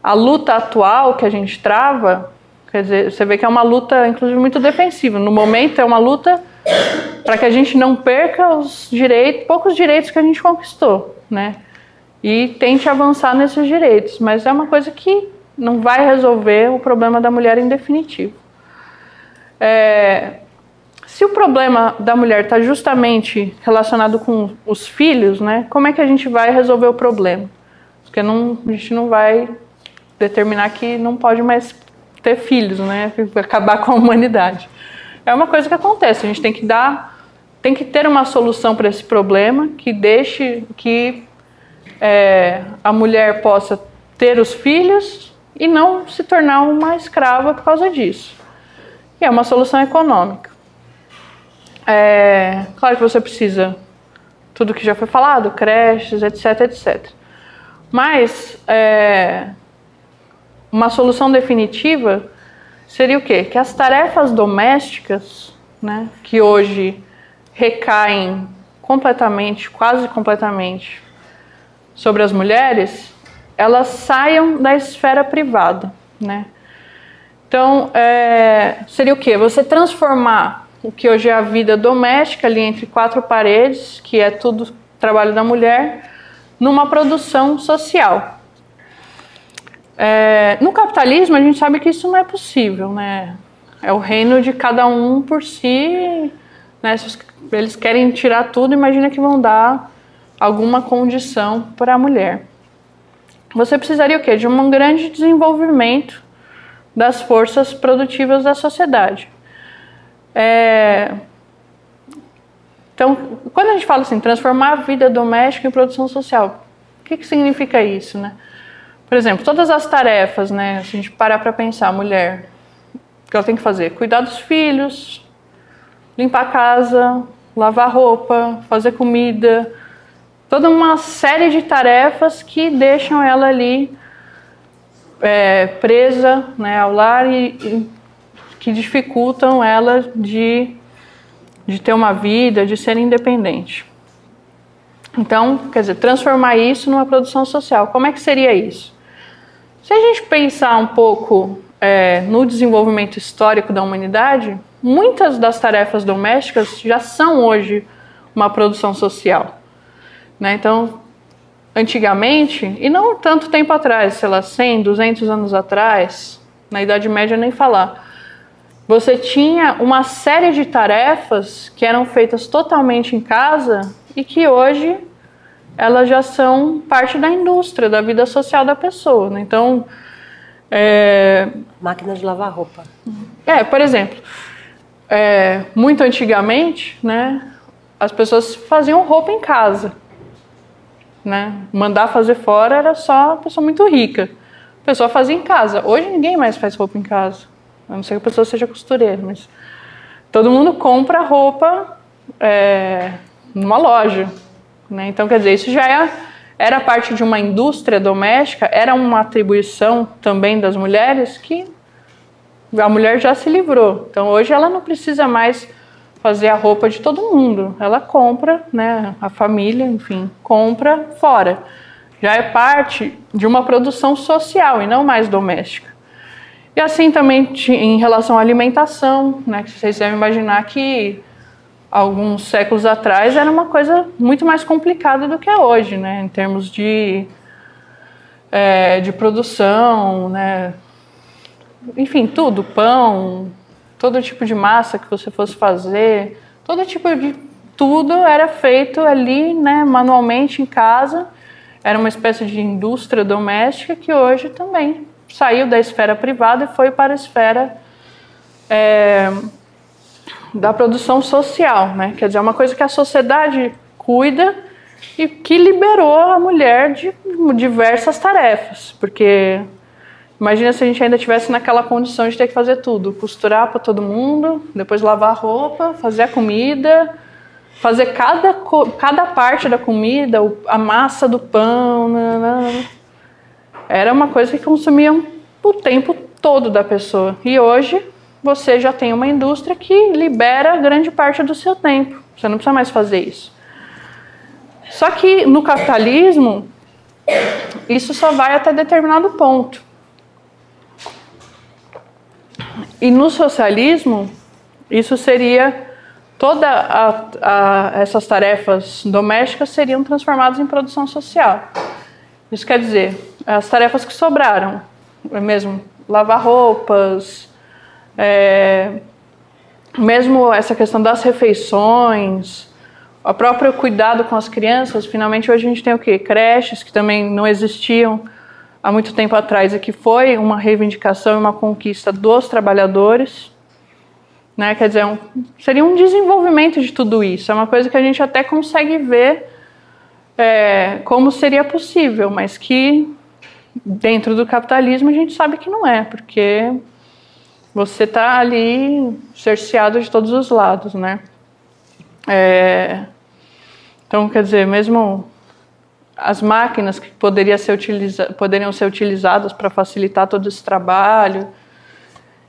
A luta atual que a gente trava, quer dizer, você vê que é uma luta, inclusive, muito defensiva. No momento, é uma luta para que a gente não perca os direitos, poucos direitos que a gente conquistou, né? E tente avançar nesses direitos. Mas é uma coisa que não vai resolver o problema da mulher em definitivo. Se o problema da mulher está justamente relacionado com os filhos, né? Como é que a gente vai resolver o problema? Porque a gente não vai determinar que não pode mais ter filhos, né? Acabar com a humanidade. É uma coisa que acontece, a gente tem que ter uma solução para esse problema que deixe que a mulher possa ter os filhos e não se tornar uma escrava por causa disso. E é uma solução econômica. Claro que você precisa tudo que já foi falado, creches, etc, etc. Mas uma solução definitiva seria o quê? Que as tarefas domésticas, né, que hoje recaem completamente, quase completamente, sobre as mulheres, elas saiam da esfera privada, né? Então, seria o quê? Você transformar o que hoje é a vida doméstica, ali entre 4 paredes, que é tudo trabalho da mulher, numa produção social. No capitalismo, a gente sabe que isso não é possível, né? É o reino de cada um por si, né? Se eles querem tirar tudo, imagina que vão dar alguma condição para a mulher. Você precisaria o quê? De um grande desenvolvimento das forças produtivas da sociedade. Então, quando a gente fala assim, transformar a vida doméstica em produção social, o que significa isso, né? Por exemplo, todas as tarefas, né? Se a gente parar para pensar, a mulher, o que ela tem que fazer? Cuidar dos filhos, limpar a casa, lavar roupa, fazer comida, toda uma série de tarefas que deixam ela ali presa, né, ao lar e que dificultam ela de ter uma vida, de ser independente. Então, quer dizer, transformar isso numa produção social. Como é que seria isso? Se a gente pensar um pouco no desenvolvimento histórico da humanidade, muitas das tarefas domésticas já são hoje uma produção social, né? Então, antigamente, e não tanto tempo atrás, sei lá, 100, 200 anos atrás, na Idade Média nem falar, você tinha uma série de tarefas que eram feitas totalmente em casa e que hoje elas já são parte da indústria, da vida social da pessoa, né? Então, máquina de lavar roupa. Por exemplo, muito antigamente, né, as pessoas faziam roupa em casa, né? Mandar fazer fora era só a pessoa muito rica. A pessoa fazia em casa. Hoje ninguém mais faz roupa em casa, a não ser que a pessoa seja costureira, mas todo mundo compra roupa numa loja, né? Então, quer dizer, isso já era parte de uma indústria doméstica, era uma atribuição também das mulheres que a mulher já se livrou. Então, hoje ela não precisa mais fazer a roupa de todo mundo. Ela compra, né, a família, enfim, compra fora. Já é parte de uma produção social e não mais doméstica. E assim também em relação à alimentação, né, que vocês devem imaginar que alguns séculos atrás era uma coisa muito mais complicada do que é hoje, né, em termos de produção, né, enfim, tudo, pão, todo tipo de massa que você fosse fazer, todo tipo de tudo era feito ali, né, manualmente em casa. Era uma espécie de indústria doméstica que hoje também saiu da esfera privada e foi para a esfera da produção social, né? Quer dizer, é uma coisa que a sociedade cuida e que liberou a mulher de diversas tarefas, porque imagina se a gente ainda estivesse naquela condição de ter que fazer tudo, costurar para todo mundo, depois lavar a roupa, fazer a comida, fazer cada parte da comida, a massa do pão, era uma coisa que consumia o tempo todo da pessoa. E hoje você já tem uma indústria que libera grande parte do seu tempo. Você não precisa mais fazer isso. Só que no capitalismo, isso só vai até determinado ponto. E no socialismo, isso seria... essas tarefas domésticas seriam transformadas em produção social. Isso quer dizer, as tarefas que sobraram, mesmo lavar roupas, mesmo essa questão das refeições, o próprio cuidado com as crianças. Finalmente hoje a gente tem o quê? Creches, que também não existiam há muito tempo atrás, e que foi uma reivindicação e uma conquista dos trabalhadores. Né? Quer dizer, seria um desenvolvimento de tudo isso. É uma coisa que a gente até consegue ver como seria possível, mas que dentro do capitalismo a gente sabe que não é, porque você está ali cerceado de todos os lados, né? Então, quer dizer, mesmo as máquinas que poderiam ser utilizadas para facilitar todo esse trabalho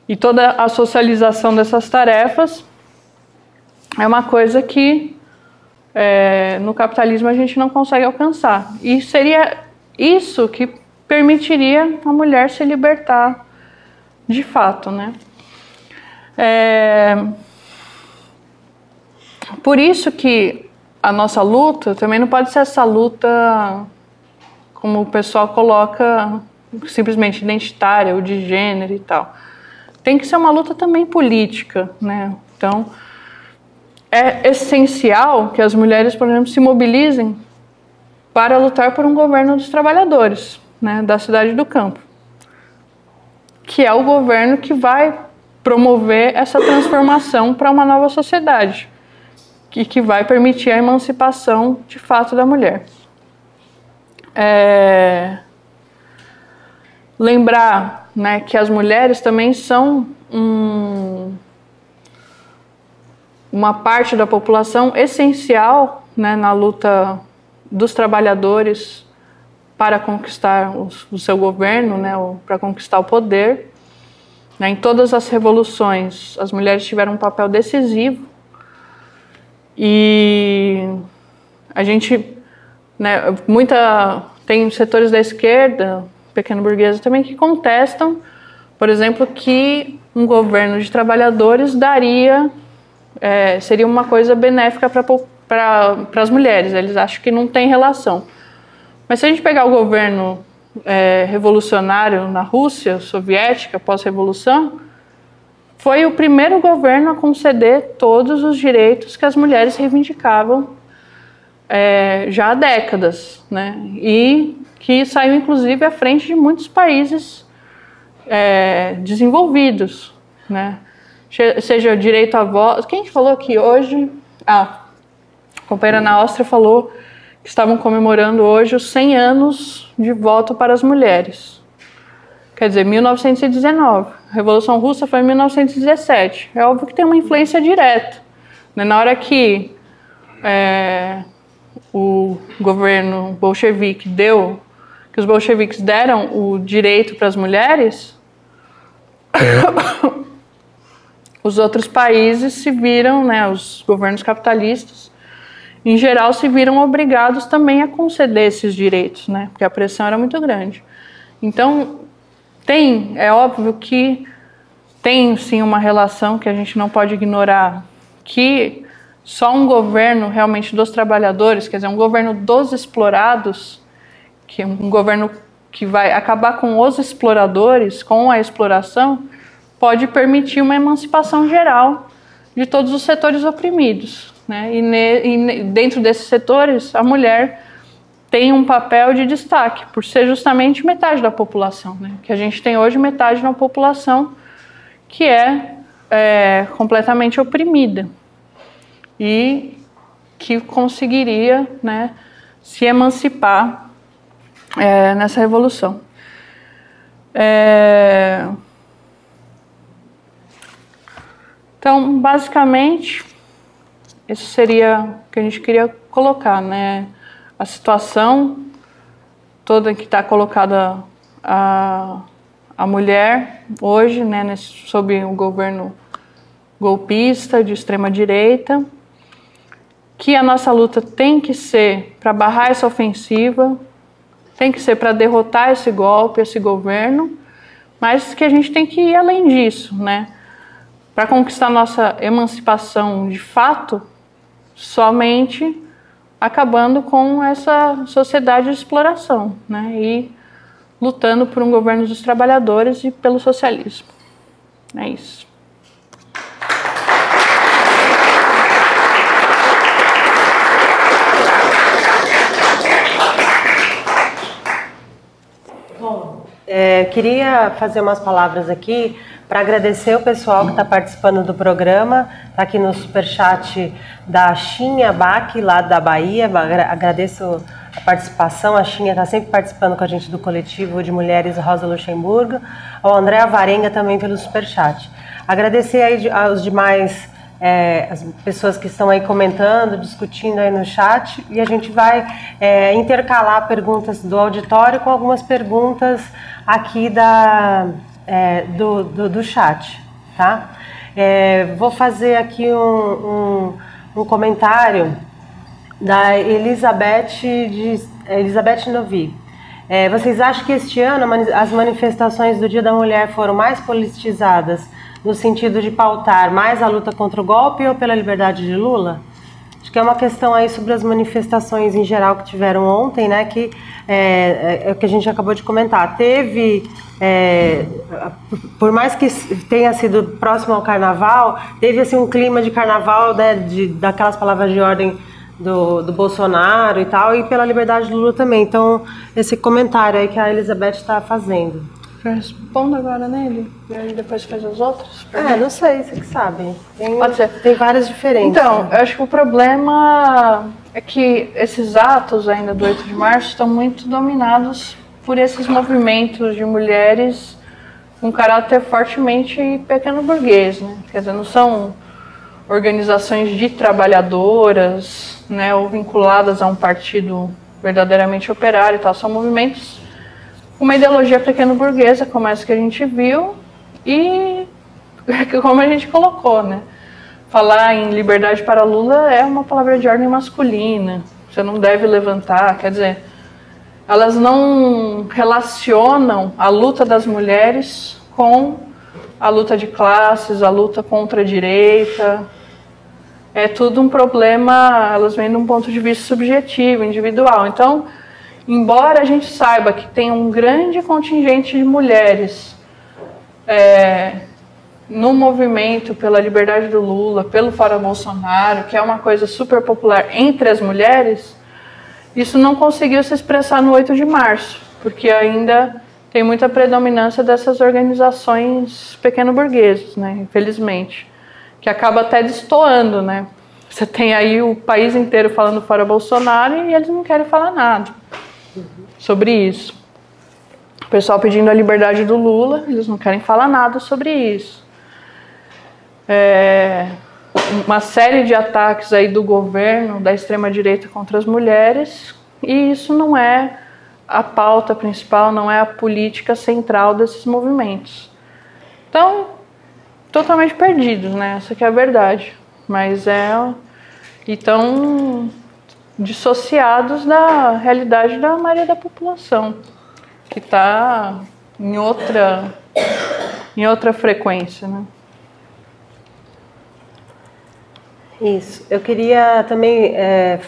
e toda a socialização dessas tarefas é uma coisa que no capitalismo a gente não consegue alcançar. E seria isso que permitiria a mulher se libertar de fato, né? Por isso que a nossa luta também não pode ser essa luta, como o pessoal coloca, simplesmente identitária ou de gênero e tal. Tem que ser uma luta também política, né? Então, é essencial que as mulheres, por exemplo, se mobilizem para lutar por um governo dos trabalhadores, né, da cidade e do campo, que é o governo que vai promover essa transformação para uma nova sociedade, que vai permitir a emancipação de fato da mulher. Lembrar, né, que as mulheres também são uma parte da população essencial, né, na luta dos trabalhadores para conquistar o seu governo, né, para conquistar o poder. Né, em todas as revoluções, as mulheres tiveram um papel decisivo. E a gente, né, tem setores da esquerda, pequeno burguesa também, que contestam, por exemplo, que um governo de trabalhadores seria uma coisa benéfica para as mulheres. Eles acham que não tem relação. Mas se a gente pegar o governo revolucionário na Rússia soviética, pós-revolução, foi o primeiro governo a conceder todos os direitos que as mulheres reivindicavam já há décadas, né? E que saiu, inclusive, à frente de muitos países desenvolvidos, né? Seja o direito à voz. Quem falou aqui hoje? A companheira na Áustria falou que estavam comemorando hoje os 100 anos de voto para as mulheres. Quer dizer, 1919. A Revolução Russa foi em 1917. É óbvio que tem uma influência direta. Né? Na hora que o governo bolchevique que os bolcheviques deram o direito para as mulheres, os outros países se viram, né, os governos capitalistas, em geral, se viram obrigados também a conceder esses direitos, né, porque a pressão era muito grande. Então, é óbvio que tem sim uma relação que a gente não pode ignorar, que só um governo realmente dos trabalhadores, quer dizer, um governo dos explorados, que é um governo que vai acabar com os exploradores, com a exploração, pode permitir uma emancipação geral de todos os setores oprimidos, né? E dentro desses setores, a mulher tem um papel de destaque, por ser justamente metade da população, né? Que a gente tem hoje metade da população que é completamente oprimida e que conseguiria, né, se emancipar nessa revolução. Então, basicamente, isso seria o que a gente queria colocar, né? A situação toda que está colocada a mulher hoje, né, sob o governo golpista de extrema-direita, que a nossa luta tem que ser para barrar essa ofensiva, tem que ser para derrotar esse golpe, esse governo, mas que a gente tem que ir além disso, né? Para conquistar nossa emancipação de fato, somente acabando com essa sociedade de exploração, né? E lutando por um governo dos trabalhadores e pelo socialismo. É isso. Bom, queria fazer umas palavras aqui para agradecer o pessoal que está participando do programa. Está aqui no superchat da Xinha Bach, lá da Bahia. Agradeço a participação. A Xinha está sempre participando com a gente do coletivo de mulheres Rosa Luxemburgo. Ao André Avarenga também pelo superchat. Agradecer aí aos demais as pessoas que estão aí comentando, discutindo aí no chat. E a gente vai intercalar perguntas do auditório com algumas perguntas aqui do chat, tá? Vou fazer aqui um comentário da Elizabeth Novi. Vocês acham que este ano as manifestações do Dia da Mulher foram mais politizadas no sentido de pautar mais a luta contra o golpe ou pela liberdade de Lula? Acho que é uma questão aí sobre as manifestações em geral que tiveram ontem, né? Que é o que a gente acabou de comentar. Teve, por mais que tenha sido próximo ao carnaval, teve assim um clima de carnaval, né? Daquelas palavras de ordem do Bolsonaro e tal, e pela liberdade do Lula também. Então, esse comentário aí que a Elizabeth está fazendo. Responda agora nele, e aí depois faz as outras? Não sei, você que sabe. Pode ser. Tem várias diferenças. Então, eu acho que o problema é que esses atos ainda do 8 de março estão muito dominados por esses movimentos de mulheres com caráter fortemente pequeno burguês, né? Quer dizer, não são organizações de trabalhadoras, né, ou vinculadas a um partido verdadeiramente operário e tal. São movimentos com uma ideologia pequeno-burguesa, como essa que a gente viu, e como a gente colocou, né? Falar em liberdade para Lula é uma palavra de ordem masculina. Você não deve levantar, quer dizer, elas não relacionam a luta das mulheres com a luta de classes, a luta contra a direita. É tudo um problema, elas vêm de um ponto de vista subjetivo, individual. Então, embora a gente saiba que tem um grande contingente de mulheres no movimento pela liberdade do Lula, pelo Fora Bolsonaro, que é uma coisa super popular entre as mulheres, isso não conseguiu se expressar no 8 de março, porque ainda tem muita predominância dessas organizações pequeno-burguesas, né, infelizmente, que acaba até destoando, né? Você tem aí o país inteiro falando Fora Bolsonaro e eles não querem falar nada sobre isso. O pessoal pedindo a liberdade do Lula, eles não querem falar nada sobre isso. Uma série de ataques aí do governo, da extrema-direita contra as mulheres, e isso não é a pauta principal, não é a política central desses movimentos. Então, totalmente perdidos, né? Essa que é a verdade. Mas estão dissociados da realidade da maioria da população, que está em outra frequência, né? Isso. Eu queria também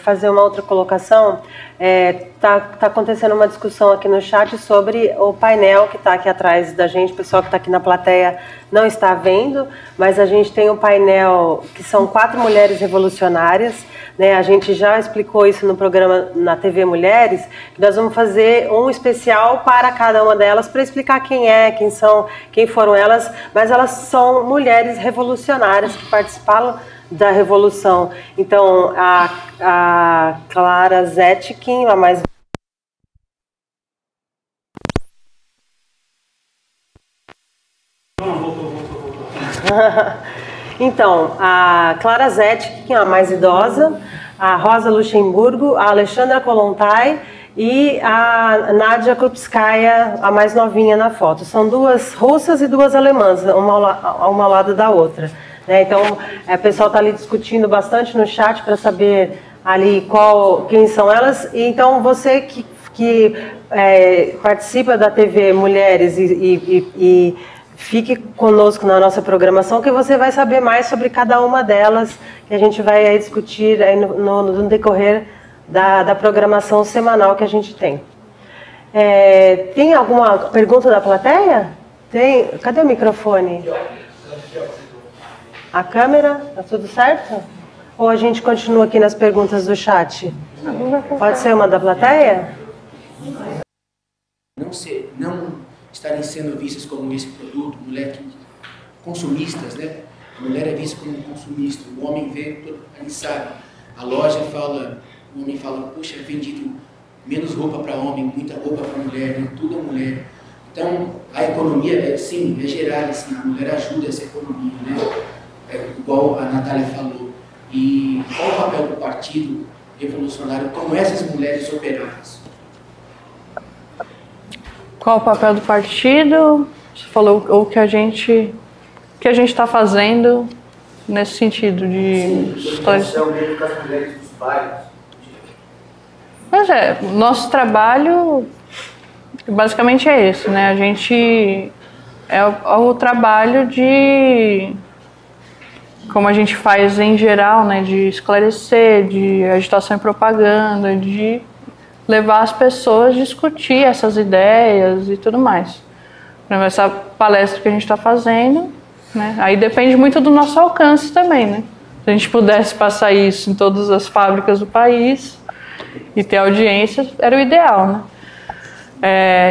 fazer uma outra colocação. Tá acontecendo uma discussão aqui no chat sobre o painel que está aqui atrás da gente. O pessoal que está aqui na plateia não está vendo, mas a gente tem um painel que são 4 mulheres revolucionárias, né? A gente já explicou isso no programa na TV Mulheres. Nós vamos fazer um especial para cada uma delas para explicar quem foram elas, mas elas são mulheres revolucionárias que participaram da Revolução. Então, a Clara Zetkin, a mais... Então, a Clara Zetkin, a mais idosa, a Rosa Luxemburgo, a Alexandra Kollontai e a Nadia Krupskaya, a mais novinha na foto. São 2 russas e 2 alemãs, uma ao lado da outra. Então, o pessoal está ali discutindo bastante no chat para saber ali quem são elas. E, então, você que participa da TV Mulheres e fique conosco na nossa programação, que você vai saber mais sobre cada uma delas, que a gente vai aí discutir aí no decorrer da programação semanal que a gente tem. Tem alguma pergunta da plateia? Tem? Cadê o microfone? A câmera? Tá tudo certo? Ou a gente continua aqui nas perguntas do chat? Pode ser uma da plateia? Não estarem sendo vistas como esse produto, consumistas, né? A mulher é vista como consumista, o homem vê, ele sabe. A loja fala, o homem fala, puxa, é vendido menos roupa para homem, muita roupa para mulher, né? Tudo é mulher. Então, a economia, sim, é geral, assim, a mulher ajuda essa economia, né? Igual a Natália falou. E qual o papel do Partido Revolucionário como essas mulheres operadas? Qual o papel do partido? Você falou o que a gente está fazendo nesse sentido de educação dentro das mulheres dos bairros. Mas nosso trabalho basicamente é esse, né? A gente é o trabalho de, como a gente faz em geral, né, de esclarecer, de agitação e propaganda, de levar as pessoas a discutir essas ideias e tudo mais. Essa palestra que a gente está fazendo, né, aí depende muito do nosso alcance também, né? Se a gente pudesse passar isso em todas as fábricas do país e ter audiência, era o ideal, né?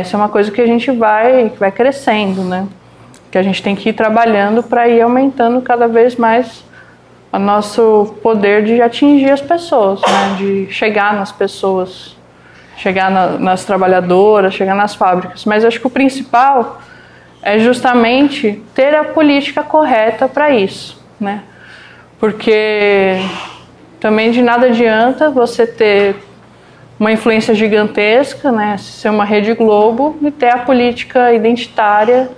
Isso é uma coisa que a gente vai crescendo, né? Que a gente tem que ir trabalhando para ir aumentando cada vez mais o nosso poder de atingir as pessoas, né? De chegar nas pessoas, chegar nas trabalhadoras, chegar nas fábricas. Mas acho que o principal é justamente ter a política correta para isso, né? porque também de nada adianta você ter uma influência gigantesca, né, ser uma Rede Globo e ter a política identitária,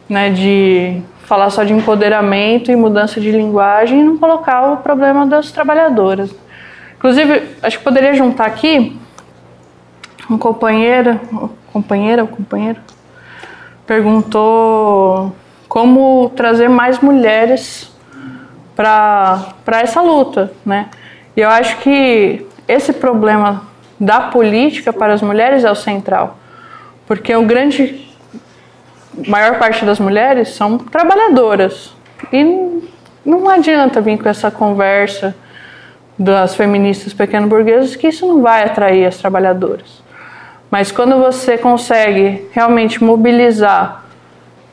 né, de falar só de empoderamento e mudança de linguagem e não colocar o problema das trabalhadoras. Inclusive, acho que poderia juntar aqui um companheiro perguntou como trazer mais mulheres para essa luta, né? E eu acho que esse problema da política para as mulheres é o central, porque maior parte das mulheres são trabalhadoras e não adianta vir com essa conversa das feministas pequeno-burguesas que isso não vai atrair as trabalhadoras. Mas quando você consegue realmente mobilizar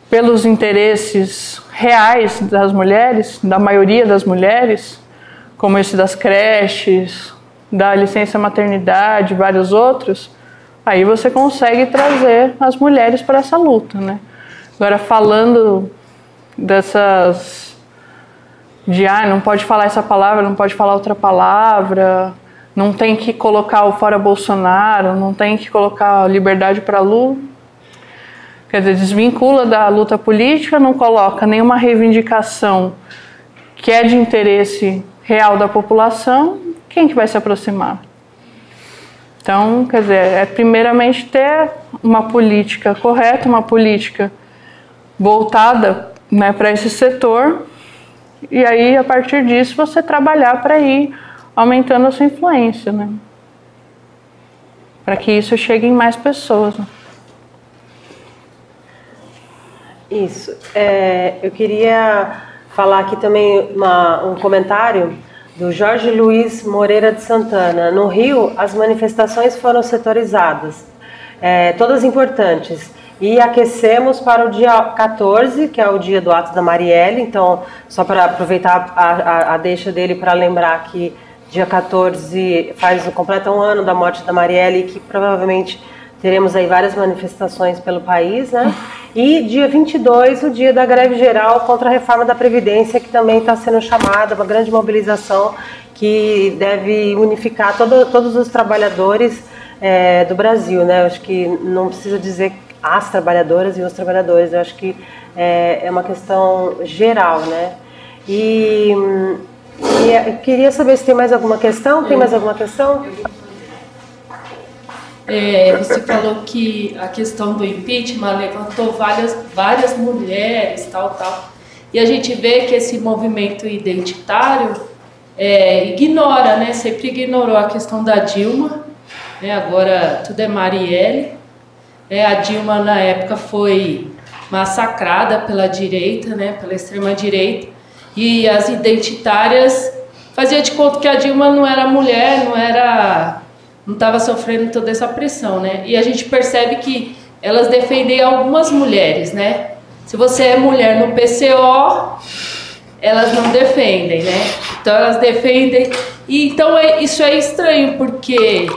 pelos interesses reais das mulheres, da maioria das mulheres, como esse das creches, da licença maternidade, vários outros, aí você consegue trazer as mulheres para essa luta, né? Agora, falando dessas de não pode falar essa palavra, não pode falar outra palavra, não tem que colocar o fora Bolsonaro, não tem que colocar liberdade para Lula. Quer dizer, desvincula da luta política, não coloca nenhuma reivindicação que é de interesse real da população, quem que vai se aproximar? Então, quer dizer, é primeiramente ter uma política correta, uma política voltada, né, para esse setor, e aí, a partir disso, você trabalhar para ir aumentando a sua influência, né? Para que isso chegue em mais pessoas. Né? Isso. Eu queria falar aqui também um comentário do Jorge Luiz Moreira de Santana. No Rio, as manifestações foram setorizadas, todas importantes. E aquecemos para o dia 14, que é o dia do ato da Marielle. Então, só para aproveitar a deixa dele para lembrar que dia 14 completa um ano da morte da Marielle e que provavelmente teremos aí várias manifestações pelo país, né? E dia 22, o dia da greve geral contra a reforma da Previdência, que também está sendo chamada, uma grande mobilização que deve unificar todos os trabalhadores do Brasil, né? Eu acho que não precisa dizer as trabalhadoras e os trabalhadores, eu acho que é uma questão geral, né? E eu queria saber se tem mais alguma questão. Tem mais alguma questão? Você falou que a questão do impeachment levantou várias mulheres, tal. E a gente vê que esse movimento identitário ignora, né? Sempre ignorou a questão da Dilma, né? Agora tudo é Marielle. A Dilma, na época, foi massacrada pela direita, né? Pela extrema-direita. E as identitárias faziam de conta que a Dilma não era mulher, não estava sofrendo toda essa pressão, né? E a gente percebe que elas defendem algumas mulheres, né? Se você é mulher no PCO, elas não defendem, né? Então elas defendem. E então isso é estranho, porque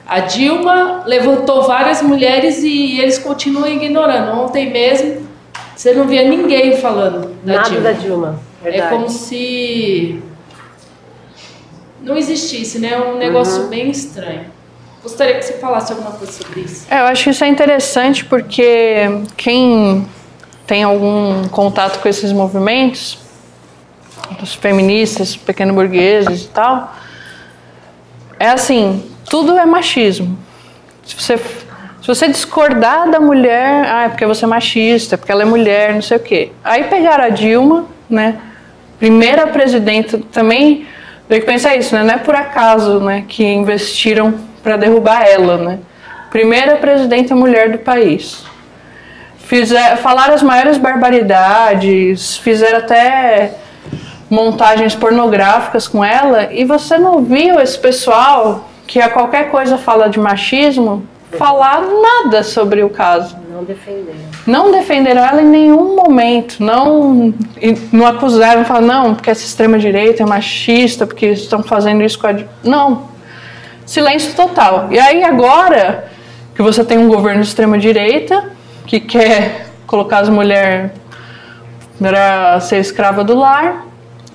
a Dilma levantou várias mulheres e eles continuam ignorando. Ontem mesmo você não via ninguém falando da Dilma. Nada da Dilma. Verdade. É como se não existisse, né? Um negócio bem estranho. Gostaria que você falasse alguma coisa sobre isso. Eu acho que isso é interessante porque quem tem algum contato com esses movimentos, dos feministas, pequeno-burgueses e tal, é assim, tudo é machismo. Se você discordar da mulher, é porque você é machista, porque ela é mulher, não sei o quê. Aí pegaram a Dilma, né? Primeira presidenta também, tem que pensar isso, né? Não é por acaso, né, que investiram para derrubar ela, né? Primeira presidenta mulher do país. Falaram as maiores barbaridades, fizeram até montagens pornográficas com ela, e você não viu esse pessoal que a qualquer coisa fala de machismo falar nada sobre o caso. Não defenderam ela em nenhum momento, não acusaram, não falaram, não, porque essa extrema-direita é machista, porque estão fazendo isso com a... Não, silêncio total. E aí agora que você tem um governo de extrema-direita que quer colocar as mulheres para ser escrava do lar,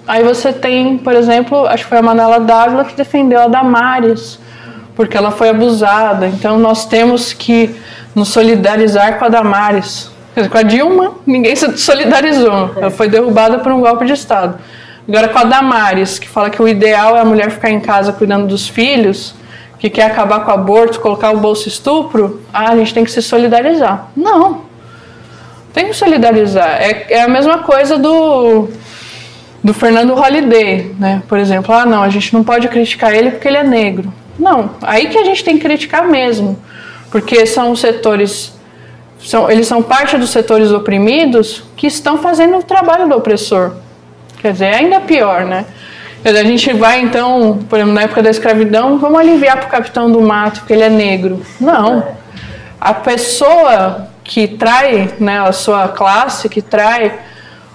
aí você tem, por exemplo, acho que foi a Manuela Dávila que defendeu a Damares, porque ela foi abusada. Então nós temos que nos solidarizar com a Damares. Quer dizer, com a Dilma, ninguém se solidarizou. Ela foi derrubada por um golpe de Estado. Agora com a Damares, que fala que o ideal é a mulher ficar em casa cuidando dos filhos, que quer acabar com o aborto, colocar o bolso estupro, a gente tem que se solidarizar. Não. Tem que solidarizar. É a mesma coisa do Fernando Holliday, né? Por exemplo, não, a gente não pode criticar ele porque ele é negro. Não, aí que a gente tem que criticar mesmo, porque são os setores, eles são parte dos setores oprimidos que estão fazendo o trabalho do opressor. Quer dizer, é ainda pior, né? Quer dizer, a gente vai então, por exemplo, na época da escravidão, vamos aliviar para o capitão do mato porque ele é negro. Não, a pessoa que trai, né, a sua classe, que trai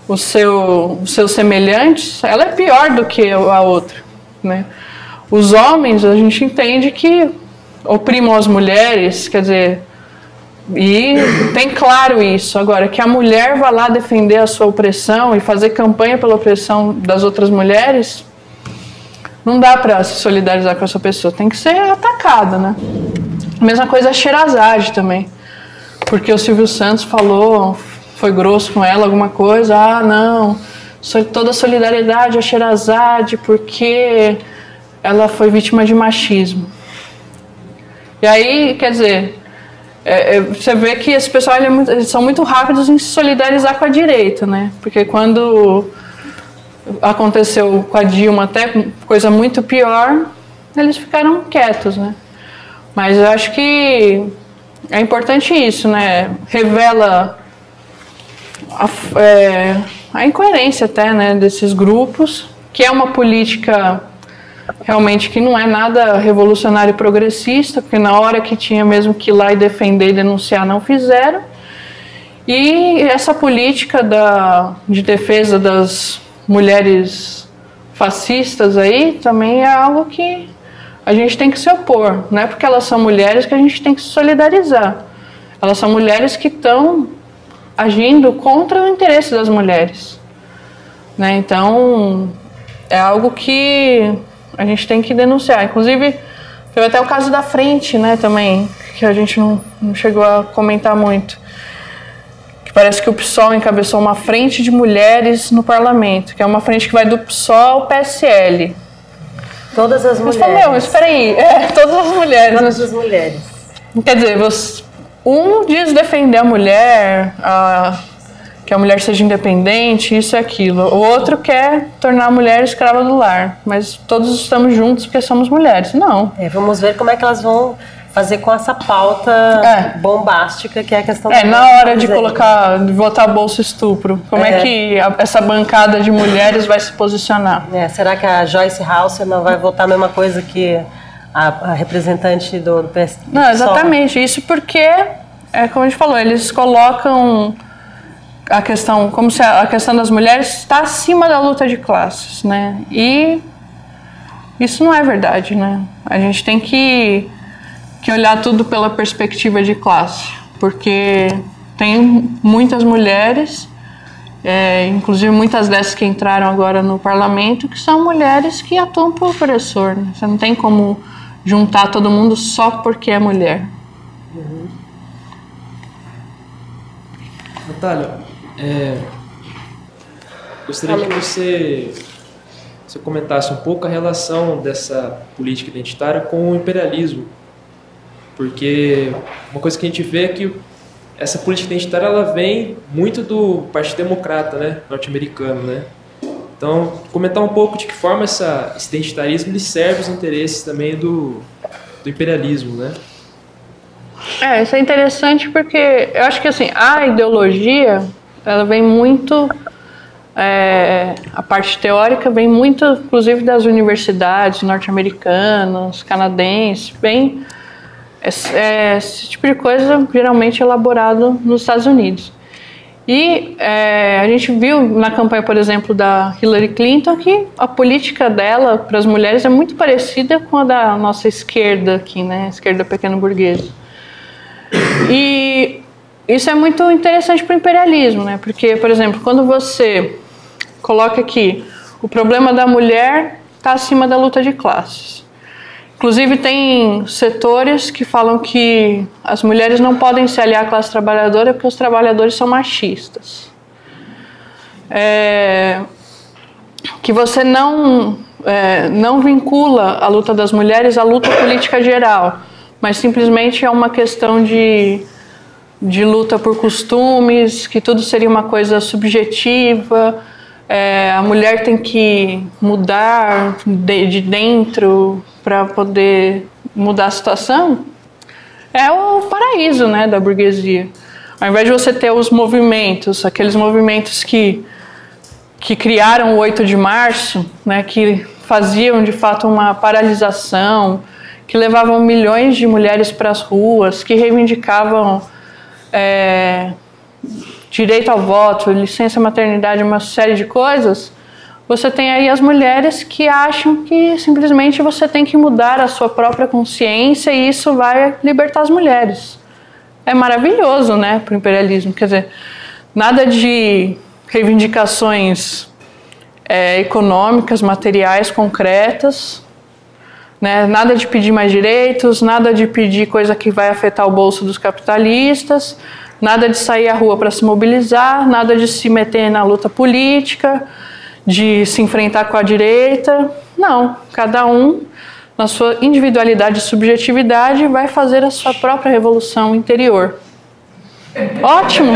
os seus semelhantes, ela é pior do que a outra, né? Os homens, a gente entende que oprimam as mulheres, quer dizer, e tem claro isso. Agora, que a mulher vá lá defender a sua opressão e fazer campanha pela opressão das outras mulheres, não dá para se solidarizar com essa pessoa, tem que ser atacada, né? A mesma coisa a Sherazade também, porque o Silvio Santos falou, foi grosso com ela, alguma coisa, não, toda solidariedade a Sherazade porque ela foi vítima de machismo. E aí, quer dizer, você vê que esse pessoal eles são muito rápidos em se solidarizar com a direita, né? Porque quando aconteceu com a Dilma até coisa muito pior, eles ficaram quietos, né? Mas eu acho que é importante isso, né? Revela a incoerência até, né, desses grupos, que é uma política realmente que não é nada revolucionário e progressista, porque na hora que tinha mesmo que ir lá e defender e denunciar, não fizeram. E essa política de defesa das mulheres fascistas aí também é algo que a gente tem que se opor. Não é porque elas são mulheres que a gente tem que se solidarizar. Elas são mulheres que estão agindo contra o interesse das mulheres, né? Então, é algo que a gente tem que denunciar. Inclusive, teve até o caso da frente, né, também, que a gente não chegou a comentar muito. Que parece que o PSOL encabeçou uma frente de mulheres no parlamento, que é uma frente que vai do PSOL ao PSL. Todas as mulheres. Mas, meu, espera aí, todas as mulheres. Todas as mulheres. Quer dizer, um diz defender a mulher, que a mulher seja independente, isso e aquilo. O outro quer tornar a mulher escrava do lar. Mas todos estamos juntos porque somos mulheres. Não. Vamos ver como é que elas vão fazer com essa pauta bombástica, que é a questão... na hora de votar bolsa estupro, como é que essa bancada de mulheres vai se posicionar? Será que a Joyce Halser não vai votar a mesma coisa que a representante do PS? Não, exatamente. Isso porque, como a gente falou, eles colocam a questão, como se a questão das mulheres está acima da luta de classes, né? E isso não é verdade, né? A gente tem que olhar tudo pela perspectiva de classe, porque tem muitas mulheres, inclusive muitas dessas que entraram agora no parlamento, que são mulheres que atuam por opressor, né? Você não tem como juntar todo mundo só porque é mulher. Natália, gostaria que você comentasse um pouco a relação dessa política identitária com o imperialismo, porque uma coisa que a gente vê é que essa política identitária ela vem muito do Partido Democrata, né, norte-americano, né? Então, comentar um pouco de que forma esse identitarismo ele serve os interesses também do imperialismo, né? Isso é interessante porque eu acho que assim, a ideologia ela vem muito, a parte teórica vem muito, inclusive das universidades norte-americanas, canadenses, bem... esse tipo de coisa geralmente é elaborado nos Estados Unidos. E a gente viu na campanha, por exemplo, da Hillary Clinton, que a política dela para as mulheres é muito parecida com a da nossa esquerda aqui, né? Esquerda pequeno burguesa. E isso é muito interessante para o imperialismo, né? Porque, por exemplo, quando você coloca aqui o problema da mulher está acima da luta de classes. Inclusive, tem setores que falam que as mulheres não podem se aliar à classe trabalhadora porque os trabalhadores são machistas. Que você não vincula a luta das mulheres à luta política geral, mas simplesmente é uma questão de luta por costumes, que tudo seria uma coisa subjetiva, a mulher tem que mudar de dentro para poder mudar a situação. É o paraíso, né, da burguesia. Ao invés de você ter os movimentos, aqueles movimentos que criaram o 8 de março, né, que faziam de fato uma paralisação, que levavam milhões de mulheres para as ruas, que reivindicavam direito ao voto, licença maternidade, uma série de coisas. Você tem aí as mulheres que acham que simplesmente você tem que mudar a sua própria consciência e isso vai libertar as mulheres. É maravilhoso, né, para o imperialismo. Quer dizer, nada de reivindicações econômicas, materiais, concretas, né, nada de pedir mais direitos, nada de pedir coisa que vai afetar o bolso dos capitalistas, nada de sair à rua para se mobilizar, nada de se meter na luta política, de se enfrentar com a direita. Não, cada um, na sua individualidade e subjetividade, vai fazer a sua própria revolução interior. Ótimo!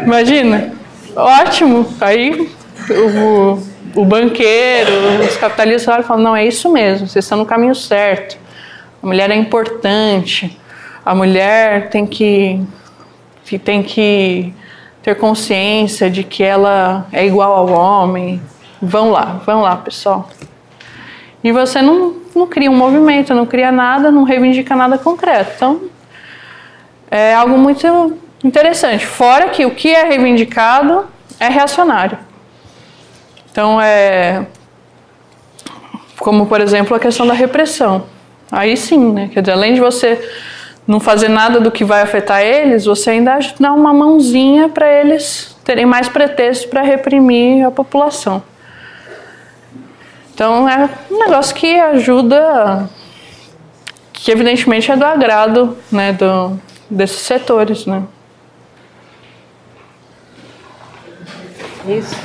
Imagina, ótimo! Aí o banqueiro, os capitalistas falam, não, é isso mesmo, vocês estão no caminho certo. A mulher é importante, a mulher tem que ter consciência de que ela é igual ao homem. Vão lá, pessoal. E você não cria um movimento, não cria nada, não reivindica nada concreto. Então, é algo muito interessante. Fora que o que é reivindicado é reacionário. Então, como, por exemplo, a questão da repressão. Aí sim, né? Quer dizer, além de você não fazer nada do que vai afetar eles, você ainda dá uma mãozinha para eles terem mais pretextos para reprimir a população. Então é um negócio que ajuda, que evidentemente é do agrado, né, desses setores, né? Isso.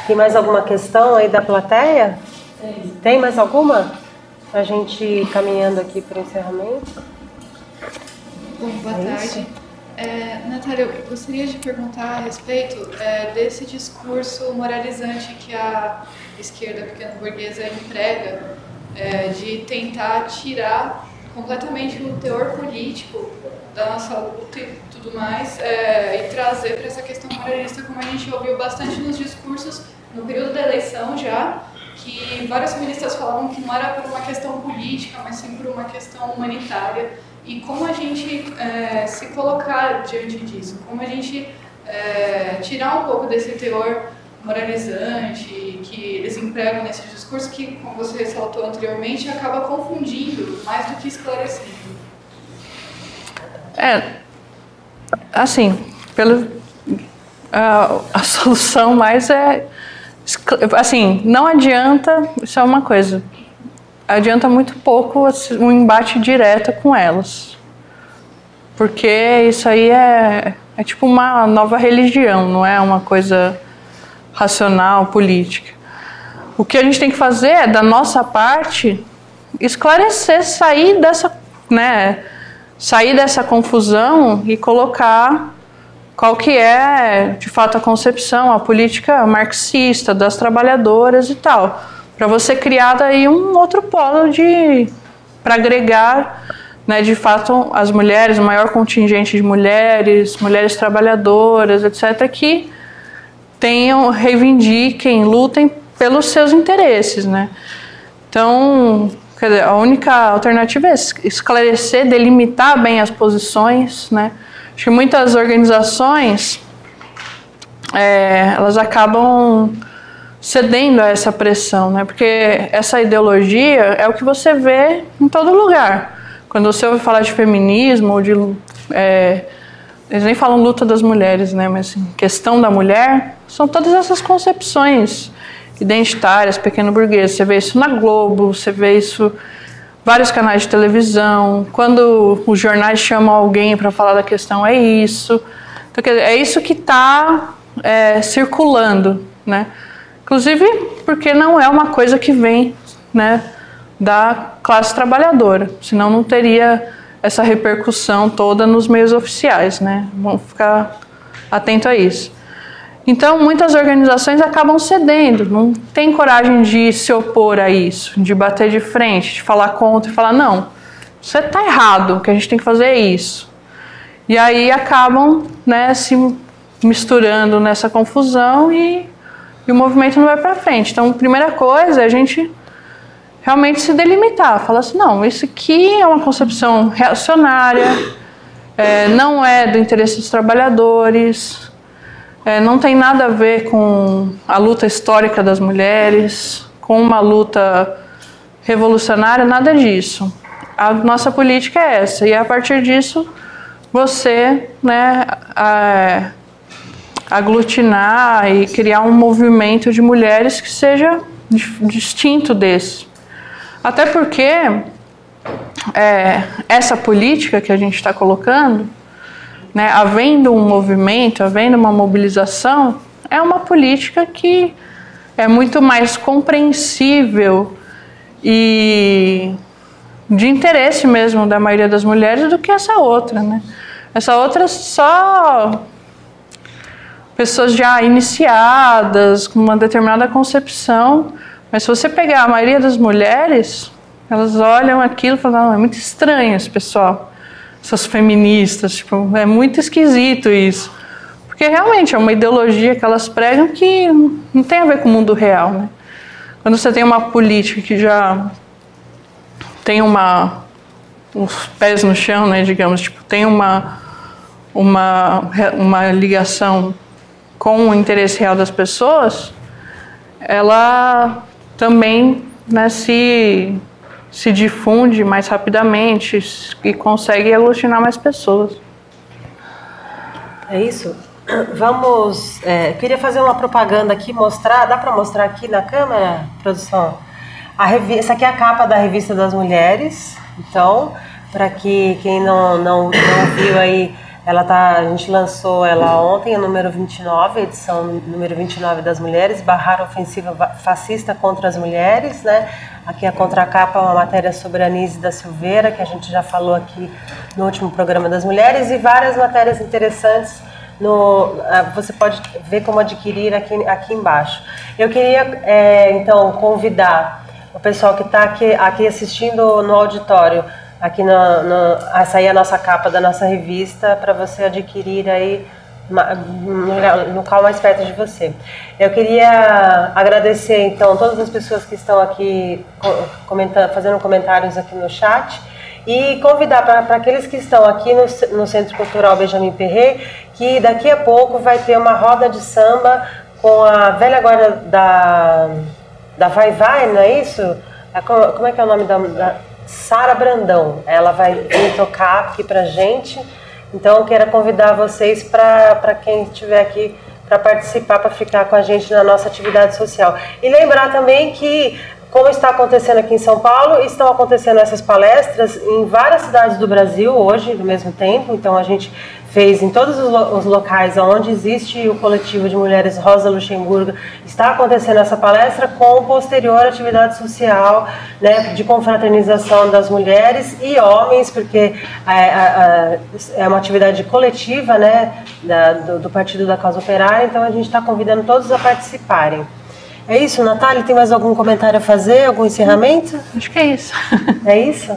Tem mais alguma questão aí da plateia? Tem mais alguma? A gente ir caminhando aqui para o encerramento. Bom, boa tarde. Natália, eu gostaria de perguntar a respeito desse discurso moralizante que a esquerda pequeno-burguesa emprega, de tentar tirar completamente o teor político da nossa luta e tudo mais, e trazer para essa questão moralista, como a gente ouviu bastante nos discursos no período da eleição já, que vários feministas falavam que não era por uma questão política, mas sim por uma questão humanitária. E como a gente se colocar diante disso, como a gente tirar um pouco desse teor moralizante que eles empregam nesse discurso, que, como você ressaltou anteriormente, acaba confundindo mais do que esclarecendo. Assim, a solução mais assim, não adianta, isso é uma coisa, adianta muito pouco um embate direto com elas, porque isso aí é tipo uma nova religião, não é uma coisa racional, política. O que a gente tem que fazer é, da nossa parte, esclarecer, sair dessa confusão e colocar qual que é, de fato, a concepção, a política marxista das trabalhadoras e tal, para você criar aí um outro polo para agregar, né, de fato, as mulheres, o maior contingente de mulheres trabalhadoras, etc., que reivindiquem, lutem pelos seus interesses, né? Então, quer dizer, a única alternativa é esclarecer, delimitar bem as posições, né? Acho que muitas organizações, elas acabam cedendo a essa pressão, né? Porque essa ideologia é o que você vê em todo lugar. Quando você ouve falar de feminismo, ou de... eles nem falam luta das mulheres, né? Mas assim, questão da mulher, são todas essas concepções identitárias, pequeno-burguesas. Você vê isso na Globo, você vê isso em vários canais de televisão. Quando os jornais chamam alguém para falar da questão, é isso. Então, é isso que está circulando, né? Inclusive porque não é uma coisa que vem, né, da classe trabalhadora, senão não teria essa repercussão toda nos meios oficiais, né? Vamos ficar atento a isso. Então, muitas organizações acabam cedendo, não tem coragem de se opor a isso, de bater de frente, de falar contra e falar, não, você está errado, o que a gente tem que fazer é isso. E aí acabam, né, se misturando nessa confusão e o movimento não vai para frente. Então, a primeira coisa é a gente realmente se delimitar, falar assim, não, isso aqui é uma concepção reacionária, não é do interesse dos trabalhadores, não tem nada a ver com a luta histórica das mulheres, com uma luta revolucionária, nada disso. A nossa política é essa, e a partir disso você, né, aglutinar e criar um movimento de mulheres que seja distinto desse. Até porque essa política que a gente está colocando, né, havendo um movimento, havendo uma mobilização, é uma política que é muito mais compreensível e de interesse mesmo da maioria das mulheres do que essa outra, né? Essa outra só pessoas já iniciadas, com uma determinada concepção, mas se você pegar a maioria das mulheres, elas olham aquilo e falam, não, é muito estranho esse pessoal. Essas feministas, tipo, é muito esquisito isso. Porque realmente é uma ideologia que elas pregam que não tem a ver com o mundo real, né? Quando você tem uma política que já tem os pés no chão, né, digamos, tipo, tem uma ligação com o interesse real das pessoas, ela também, né, se difunde mais rapidamente e consegue aglutinar mais pessoas. É isso? Vamos... queria fazer uma propaganda aqui, mostrar... Dá para mostrar aqui na câmera, produção? Essa aqui é a capa da Revista das Mulheres. Então, para que quem não viu aí, a gente lançou ela ontem, a número 29, a edição número 29 das Mulheres, barrar a ofensiva fascista contra as mulheres, né? Aqui a contracapa é uma matéria sobre a Anísia da Silveira, que a gente já falou aqui no último programa das mulheres, e várias matérias interessantes, você pode ver como adquirir aqui embaixo. Eu queria, então, convidar o pessoal que está aqui assistindo no auditório, aqui essa aí é a nossa capa da nossa revista, para você adquirir aí no local mais perto de você. Eu queria agradecer, então, todas as pessoas que estão aqui fazendo comentários aqui no chat, e convidar para aqueles que estão aqui no Centro Cultural Benjamin Perret, que daqui a pouco vai ter uma roda de samba com a velha guarda da Vai Vai, não é isso? Como é que é o nome da Sara Brandão? Ela vai vir tocar aqui pra gente. Então, quero convidar vocês para quem estiver aqui para participar, para ficar com a gente na nossa atividade social. E lembrar também que, como está acontecendo aqui em São Paulo, estão acontecendo essas palestras em várias cidades do Brasil hoje, ao mesmo tempo. Então, a gente fez em todos os locais onde existe o coletivo de mulheres Rosa Luxemburgo, está acontecendo essa palestra com posterior atividade social, né, de confraternização das mulheres e homens, porque é uma atividade coletiva, né, do Partido da Causa Operária, então a gente está convidando todos a participarem. É isso, Natália? Tem mais algum comentário a fazer? Algum encerramento? Acho que é isso. É isso?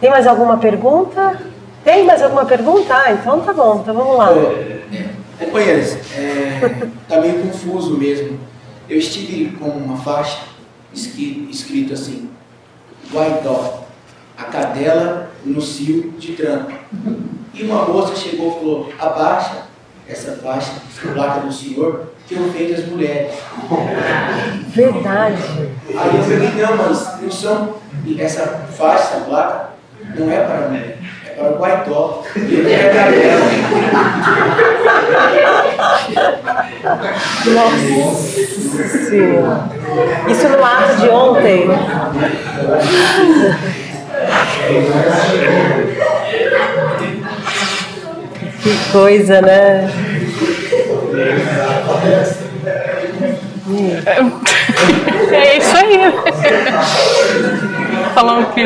Tem mais alguma pergunta? Tem mais alguma pergunta? Ah, então tá bom, então vamos lá. Companheiros, tá meio confuso mesmo. Eu estive com uma faixa escrito assim, Guaidó, a cadela no cio de tranco. E uma moça chegou e falou, abaixa essa faixa, placa do senhor, que ofende as mulheres. Verdade. Aí eu falei, não, mas não são, essa faixa, essa placa, não é para mulher. Para o Guaidó, ele é cadela. Nossa Senhora. Isso no ato de ontem. Que coisa, né? É isso aí. Falando que